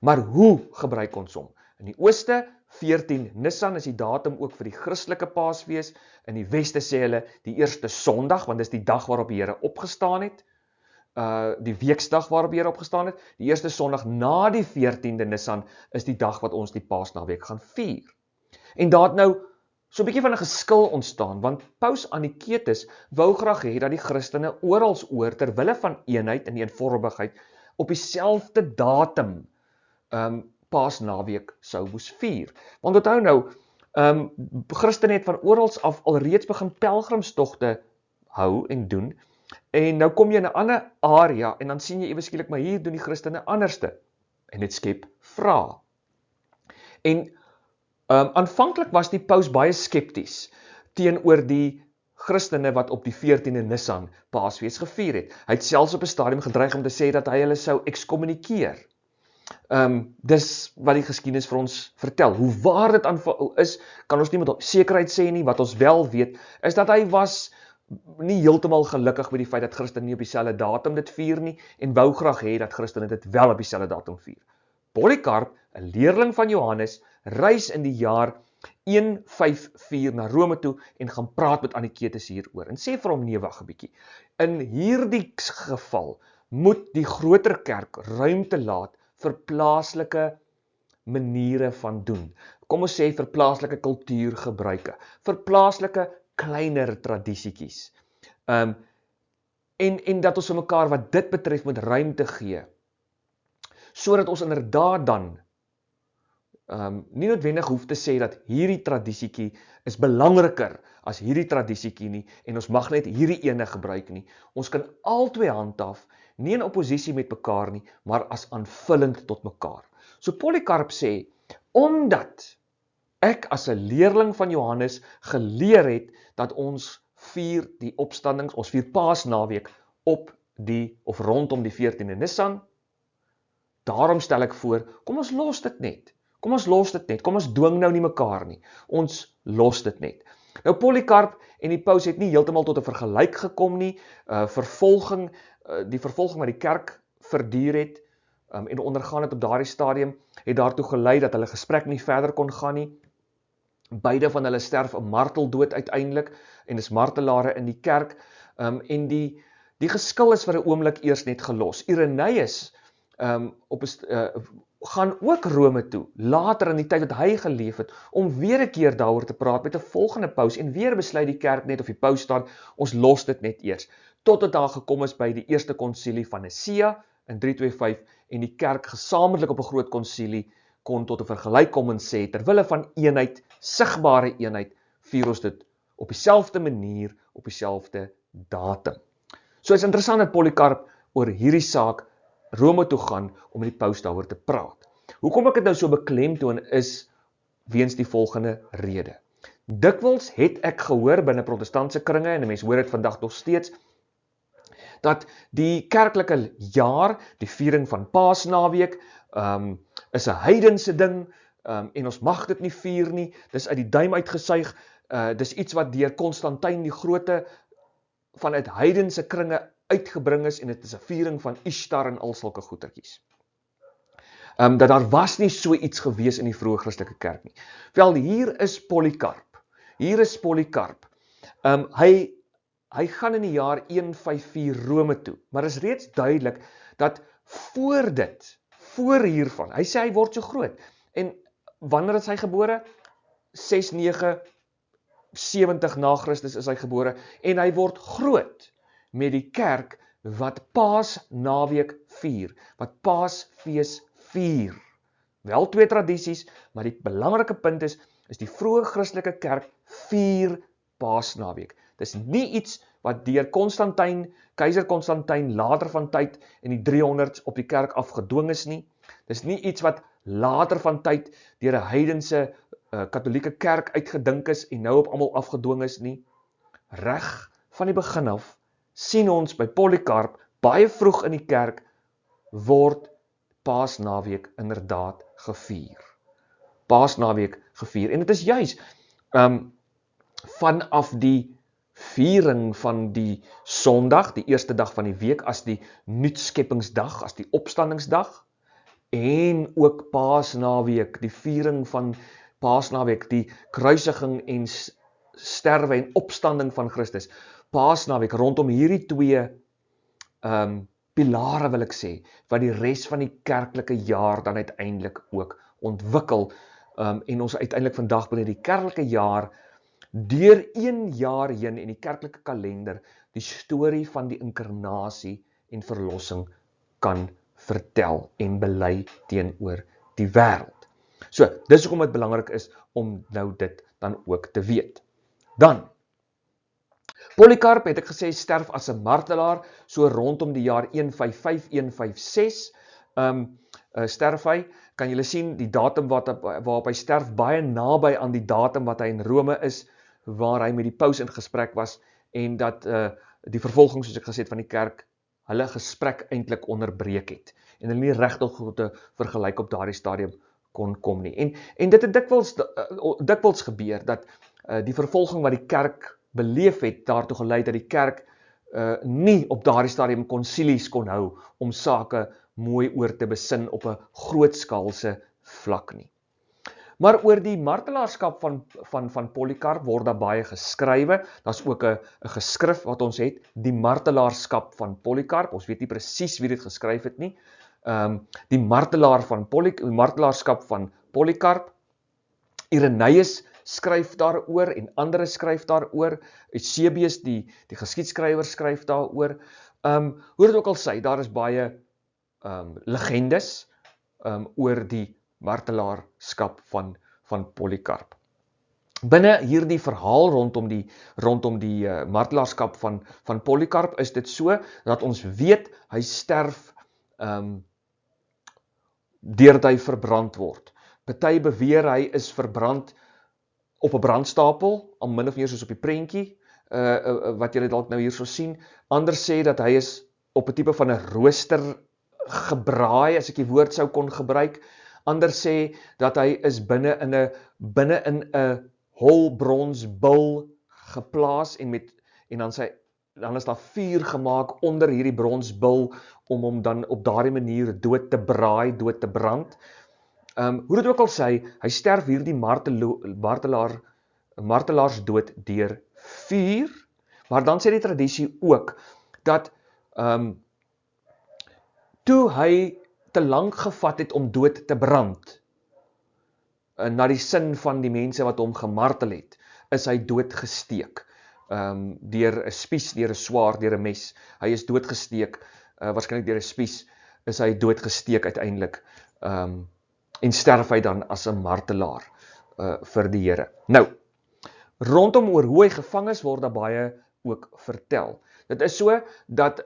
S1: Maar hoe gebruik ons hom? In die Ooste, 14 Nisan is die datum ook vir die Christelike Paasfees. In die Weste sê hulle die eerste Sondag, want dis die dag waarop die Here opgestaan het. Die weeksdag waarop die Here opgestaan het. Die eerste Sondag na die 14de Nisan is die dag wat ons die Paasnaweek gaan vier. En daar het nou so 'n bietjie van 'n geskil ontstaan, want Paus Aniketus wou graag hê dat die Christene oralsoor ter wille van eenheid en eenvormigheid op dieselfde datum Paasnaweek sou moes vier. Want onthou nou, Christene het van orals af alreeds begin pelgrimstogte hou en doen, en nou kom jy in 'n ander area, en dan sien jy ewe skielik, maar hier doen die Christene anderste, en dit skep vrae. En aanvanklik was die paus baie skepties teenoor die Christene wat op die 14de Nisan Paasfees gevier het. Hy het selfs op 'n stadium gedreig om te sê dat hy hulle sou ekskommunikeer. Dis wat die geskiedenis vir ons vertel. Hoe waar dit is, kan ons nie met sekerheid sê nie. Wat ons wel weet, is dat hy was nie heeltemal gelukkig met die feit dat Christene nie op dieselfde datum dit vier nie, en wou graag hê dat Christene dit wel op dieselfde datum vier. Polycarp, 'n leerling van Johannes, reis in die jaar 154 na Rome toe en gaan praat met Aniketus hieroor en sê vir hom, nee, wag 'n bietjie. In hierdie geval moet die groter kerk ruimte laat vir plaaslike maniere van doen. Kom ons sê vir plaaslike kultuurgebruike, vir plaaslike kleiner tradisietjies. En dat ons vir mekaar wat dit betref moet ruimte gee, sodat ons inderdaad dan nie noodwendig hoef te sê dat hierdie tradisietjie is belangriker as hierdie tradisietjie nie, en ons mag net hierdie ene gebruik nie. Ons kan albei handhaaf, nie in oppositie met mekaar nie, maar as aanvullend tot mekaar. So Polycarp sê, omdat ek as 'n leerling van Johannes geleer het dat ons vier die opstandings, ons vier Paasnaweek op die of rondom die 14de Nisan, daarom stel ek voor, kom ons los dit net. Kom ons dwing nou nie mekaar nie. Ons los dit net. Nou Polycarp en die paus het nie heeltemal tot 'n vergelyk gekom nie. Die vervolging wat die kerk verduur het en ondergaan het op daardie stadium, het daartoe gelei dat hulle gesprek nie verder kon gaan nie. Beide van hulle sterf 'n marteldood uiteindelik, en is martelare in die kerk, en die geskil is vir 'n oomblik eers net gelos. Irenaeus gaan ook Rome toe, later in die tyd wat hy geleef het, om weer 'n keer daaroor te praat met 'n volgende paus, en weer besluit die kerk net, of die paus staan, ons los dit net eers, tot dit daar gekom is by die eerste konsilie van Nicea in 325, en die kerk gesamentlik op 'n groot konsilie kon tot 'n vergelyk kom en sê, terwille van eenheid, sigbare eenheid, vier ons dit op dieselfde manier, op dieselfde datum. So is interessant dat Polycarp oor hierdie saak Rome toe gaan om met die paus daaroor te praat. Hoekom ek dit nou so beklemtoon is weens die volgende rede. Dikwels het ek gehoor binne protestantse kringe, en mense hoor dit vandag nog steeds, dat die kerklike jaar, die viering van Paasnaweek, is 'n heidense ding, en ons mag dit nie vier nie, dis uit die duim uitgesuig, dis iets wat deur Konstantyn die Grote vanuit heidense kringe uitgebring is, en dit is 'n viering van Ishtar en al sulke goetertjies. Dat daar was nie so iets gewees in die vroeë Christelike kerk nie. Wel, hier is Polycarp. Hy gaan in die jaar 154 Rome toe, maar is reeds duidelik dat voor hiervan, hy sê hy word so groot, en wanneer is hy gebore? 670 na Christus is hy gebore, en hy word groot met die kerk wat Paasnaweek vier, wat Paasfees vier. Wel twee tradisies, maar die belangrike punt is die vroeë Christelike kerk vier Paasnaweek. Dis nie iets wat deur keiser Konstantyn later van tyd in die 300s op die kerk afgedwing is nie. Dis nie iets wat later van tyd deur 'n heidense katholieke kerk uitgedink is en nou op almal afgedwing is nie. Reg van die begin af sien ons by Polycarp baie vroeg in die kerk word Paasnaweek inderdaad gevier. En dit is juis vanaf die viering van die Sondag, die eerste dag van die week, as die nuutskepingsdag, as die opstandingsdag, en ook Paasnaweek, die viering van Paasnaweek, die kruisiging en sterwe en opstanding van Christus. Paasnaweek, rondom hierdie twee pilare wil ek sê, wat die res van die kerklike jaar dan uiteindelik ook ontwikkel, en ons uiteindelik vandag binne die kerklike jaar, deur 1 jaar heen in die kerklike kalender, die storie van die inkarnasie en verlossing kan vertel en bely teenoor die wêreld. So, dis hoekom dit belangrik is om nou dit dan ook te weet. Dan, Polycarp, het ek gesê, sterf as 'n martelaar, so rondom die jaar 155, 156, sterf hy. Kan julle sien, die datum waarop hy sterf, baie naby aan die datum wat hy in Rome is, waar hy met die paus in gesprek was, en dat die vervolging, soos ek gesê het, van die kerk, hulle gesprek eintlik onderbreek het, en hulle nie regtig te vergelyk op daardie stadium kon kom nie. En dit het dikwels gebeur, dat die vervolging wat die kerk beleef het, daartoe gelei dat die kerk nie op daardie stadium konsilies kon hou, om sake mooi oor te besin op 'n grootskaalse vlak nie. Maar oor die martelaarskap van Polycarp word daar baie geskrywe. Daar's ook 'n geskrif wat ons het, die martelaarskap van Polycarp. Ons weet nie presies wie dit geskryf het nie. Die martelaarskap van Polycarp. Irenaeus skryf daaroor en ander skryf daaroor. Eusebius, die geskiedskrywer, skryf daaroor. Hoe dit ook al sê, daar is baie legendes oor die martelaarskap van Polycarp. Binne hierdie verhaal rondom die martelaarskap van Polycarp is dit so dat ons weet hy sterf deurdat hy verbrand word. Party beweer hy is verbrand op 'n brandstapel, al min of meer soos op die prentjie wat julle dalk nou hierso sien. Ander sê dat hy is op 'n tipe van 'n rooster gebraai, as ek die woord sou kon gebruik. Ander sê dat hy is binne in 'n hol bronsbul geplaas en dan is daar vuur gemaak onder hierdie bronsbul om hom dan op daardie manier dood te braai, dood te brand. Hoe dit ook al sê, hy sterf hierdie martelaarsdood deur vuur, maar dan sê die tradisie ook dat toe hy te lank gevat het om dood te brand, na die sin van die mense wat hom gemartel het, is hy doodgesteek, deur 'n spies, deur 'n swaard, deur 'n mes. Hy is doodgesteek, waarskynlik deur 'n spies, is hy doodgesteek uiteindelik, en sterf hy dan as 'n martelaar vir die Here. Nou, rondom oor hoe hy gevang is, word daar baie ook vertel. Dit is so dat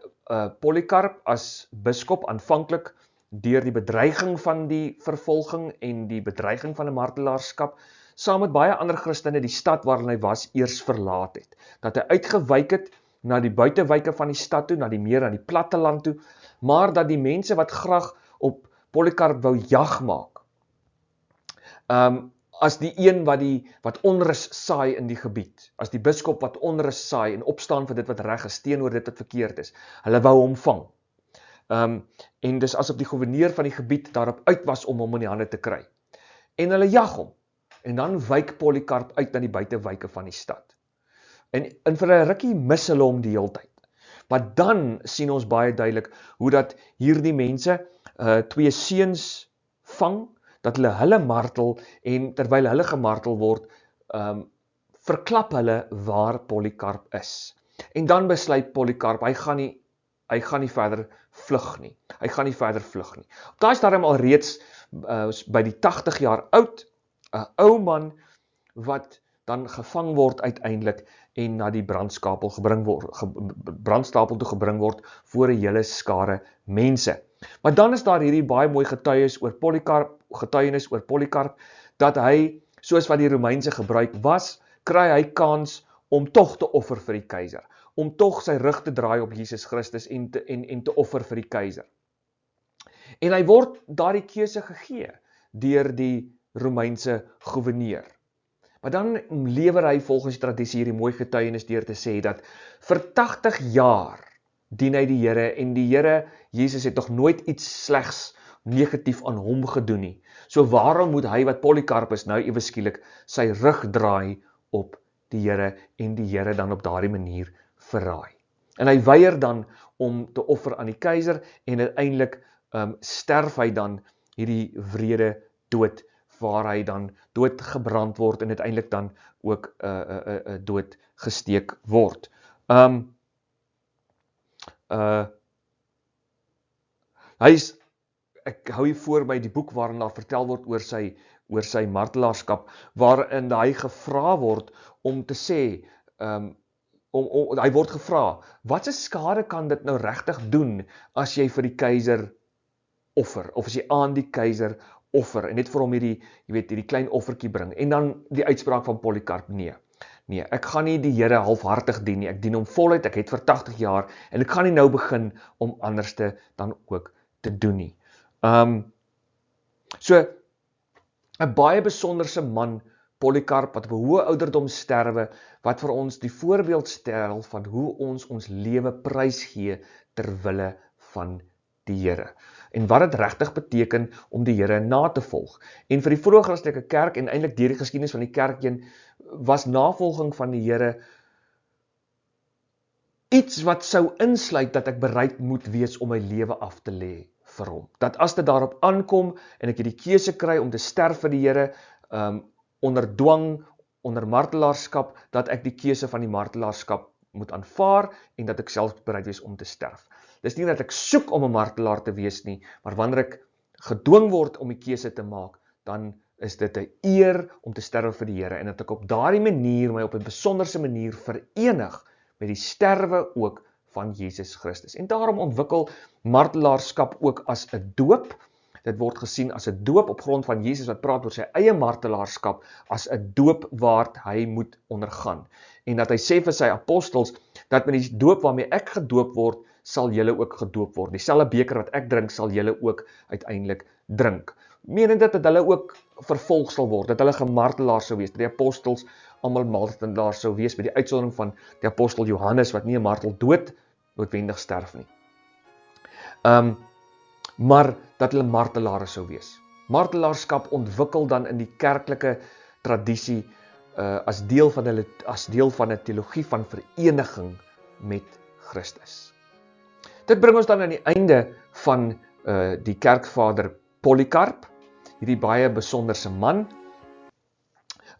S1: Polycarp as biskop aanvanklik deur die bedreiging van die vervolging en die bedreiging van 'n martelaarskap, saam met baie ander Christene die stad waarin hy was eers verlaat het. Dat hy uitgewyk het na die buitewyke van die stad toe, na die platteland toe, maar dat die mense wat graag op Polycarp wou jag maak, as die een wat onrus saai in die gebied, as die biskop wat onrus saai en opstaan vir dit wat reg is, teenoor dit wat verkeerd is, hulle wou hom vang. En dis asof die gouverneur van die gebied daarop uit was om hom in die hande te kry. En hulle jag hom. En dan wyk Polycarp uit na die buitewyke van die stad. En vir 'n rukkie mis hulle hom die hele tyd. Maar dan sien ons baie duidelik hoe dat hierdie mense 2 seuns vang, dat hulle martel, en terwyl hulle gemartel word, verklap hulle waar Polycarp is. En dan besluit Polycarp, hy gaan nie verder vlug nie. Op daai stadium al reeds by die 80 jaar oud, 'n ou man wat dan gevang word uiteindelik en na die brandstapel toe gebring word voor 'n hele skare mense. Maar dan is daar hierdie baie mooi getuienis oor Polycarp, dat hy, soos wat die Romeinse gebruik was, kry hy kans om tog te offer vir die keiser, om tog sy rug te draai op Jesus Christus en te offer vir die keiser. En hy word daardie keuse gegee deur die Romeinse gouverneur. Maar dan lewer hy volgens die tradisie hierdie mooi getuienis deur te sê dat vir 80 jaar dien hy die Here, en die Here, Jesus, het nog nooit iets slegs negatief aan hom gedoen nie. So waarom moet hy wat Polycarp is nou ewe skielik sy rug draai op die Here en die Here dan op daardie manier verraai? En hy weier dan om te offer aan die keiser, en uiteindelik sterf hy dan hierdie wrede dood, waar hy dan doodgebrand word en uiteindelik dan ook dood gesteek word. Ek hou hier voor my die boek waarin daar vertel word oor sy martelaarskap, waarin hy gevra word om te sê, hy word gevra, wat 'n skade kan dit nou regtig doen as jy vir die keiser offer, of as jy aan die keiser offer, en net vir hom hierdie klein offertjie bring, en dan die uitspraak van Polycarp, nee, ek gaan nie die Here halfhartig dien nie, ek dien hom voluit, ek het vir 80 jaar, en ek gaan nie nou begin om anderste dan ook te doen nie. So, 'n baie besonderse man, Polycarp, wat op 'n hoë ouderdom sterwe, wat vir ons die voorbeeld stel van hoe ons lewe prys gee ter wille van die Here. En wat dit regtig beteken om die Here na te volg. En vir die vroeë Christelike kerk, en eintlik deur die geskiedenis van die kerk heen, was navolging van die Here iets wat sou insluit dat ek bereid moet wees om my lewe af te lê vir hom. Dat as dit daarop aankom, en ek die keuse kry om te sterf vir die Here, onder dwang, onder martelaarskap, dat ek die keuse van die martelaarskap moet aanvaar, en dat ek self bereid wees om te sterf. Dis nie dat ek soek om 'n martelaar te wees nie, maar wanneer ek gedwing word om die keuse te maak, dan is dit 'n eer om te sterwe vir die Here, en dat ek op daardie manier, my op 'n besonderse manier verenig met die sterwe ook van Jesus Christus. En daarom ontwikkel martelaarskap ook as 'n doop. Dit word gesien as 'n doop op grond van Jesus wat praat oor sy eie martelaarskap as 'n doop wat hy moet ondergaan. En dat hy sê vir sy apostels, dat met die doop waarmee ek gedoop word, sal julle ook gedoop word. Dieselfde beker wat ek drink, sal julle ook uiteindelik drink. Menend dat hulle ook vervolg sal word, dat hulle gemartelaar sou wees, dat die apostels almal martelaar sou wees, met die uitsondering van die apostel Johannes, wat nie 'n marteldood noodwendig sterf nie. Maar dat hulle martelare sou wees. Martelaarskap ontwikkel dan in die kerklike tradisie as deel van 'n teologie van vereniging met Christus. Dit bring ons dan aan die einde van die kerkvader Polycarp, hierdie baie besonderse man,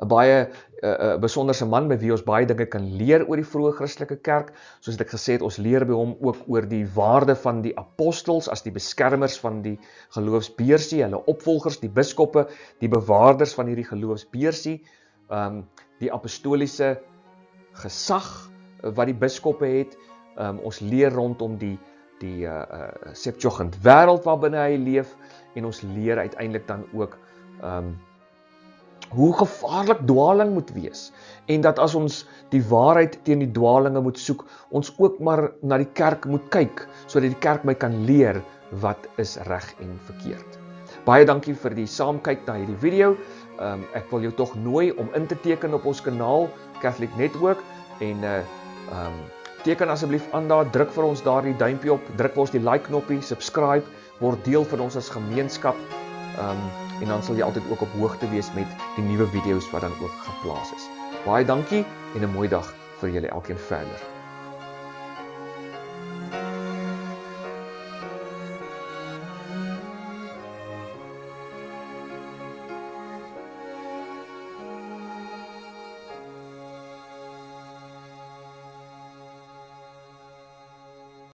S1: 'n baie besonderse man by wie ons baie dinge kan leer oor die vroeë Christelike kerk. Soos ek gesê het, ons leer by hom ook oor die waarde van die apostels as die beskermers van die geloofsbeursie, hulle opvolgers, die biskoppe, die bewaarders van hierdie geloofsbeursie, die apostoliese gesag wat die biskoppe het. Ons leer rondom die die Septuagint wêreld waarbinne hy leef, en ons leer uiteindelik dan ook hoe gevaarlik dwaling moet wees, en dat as ons die waarheid teen die dwalinge moet soek, ons ook maar na die kerk moet kyk, sodat die kerk my kan leer wat is reg en verkeerd. Baie dankie vir die saamkyk na hierdie video. Ek wil jou tog nooi om in te teken op ons kanaal, Catholic Network, en teken asseblief aan daar, druk vir ons daar die duimpie op, druk vir ons die like knoppie, subscribe, word deel van ons as gemeenskap, en dan sal jy altyd ook op hoogte wees met die nuwe video's wat dan ook geplaas is. Baie dankie en 'n mooi dag vir julle elkeen verder.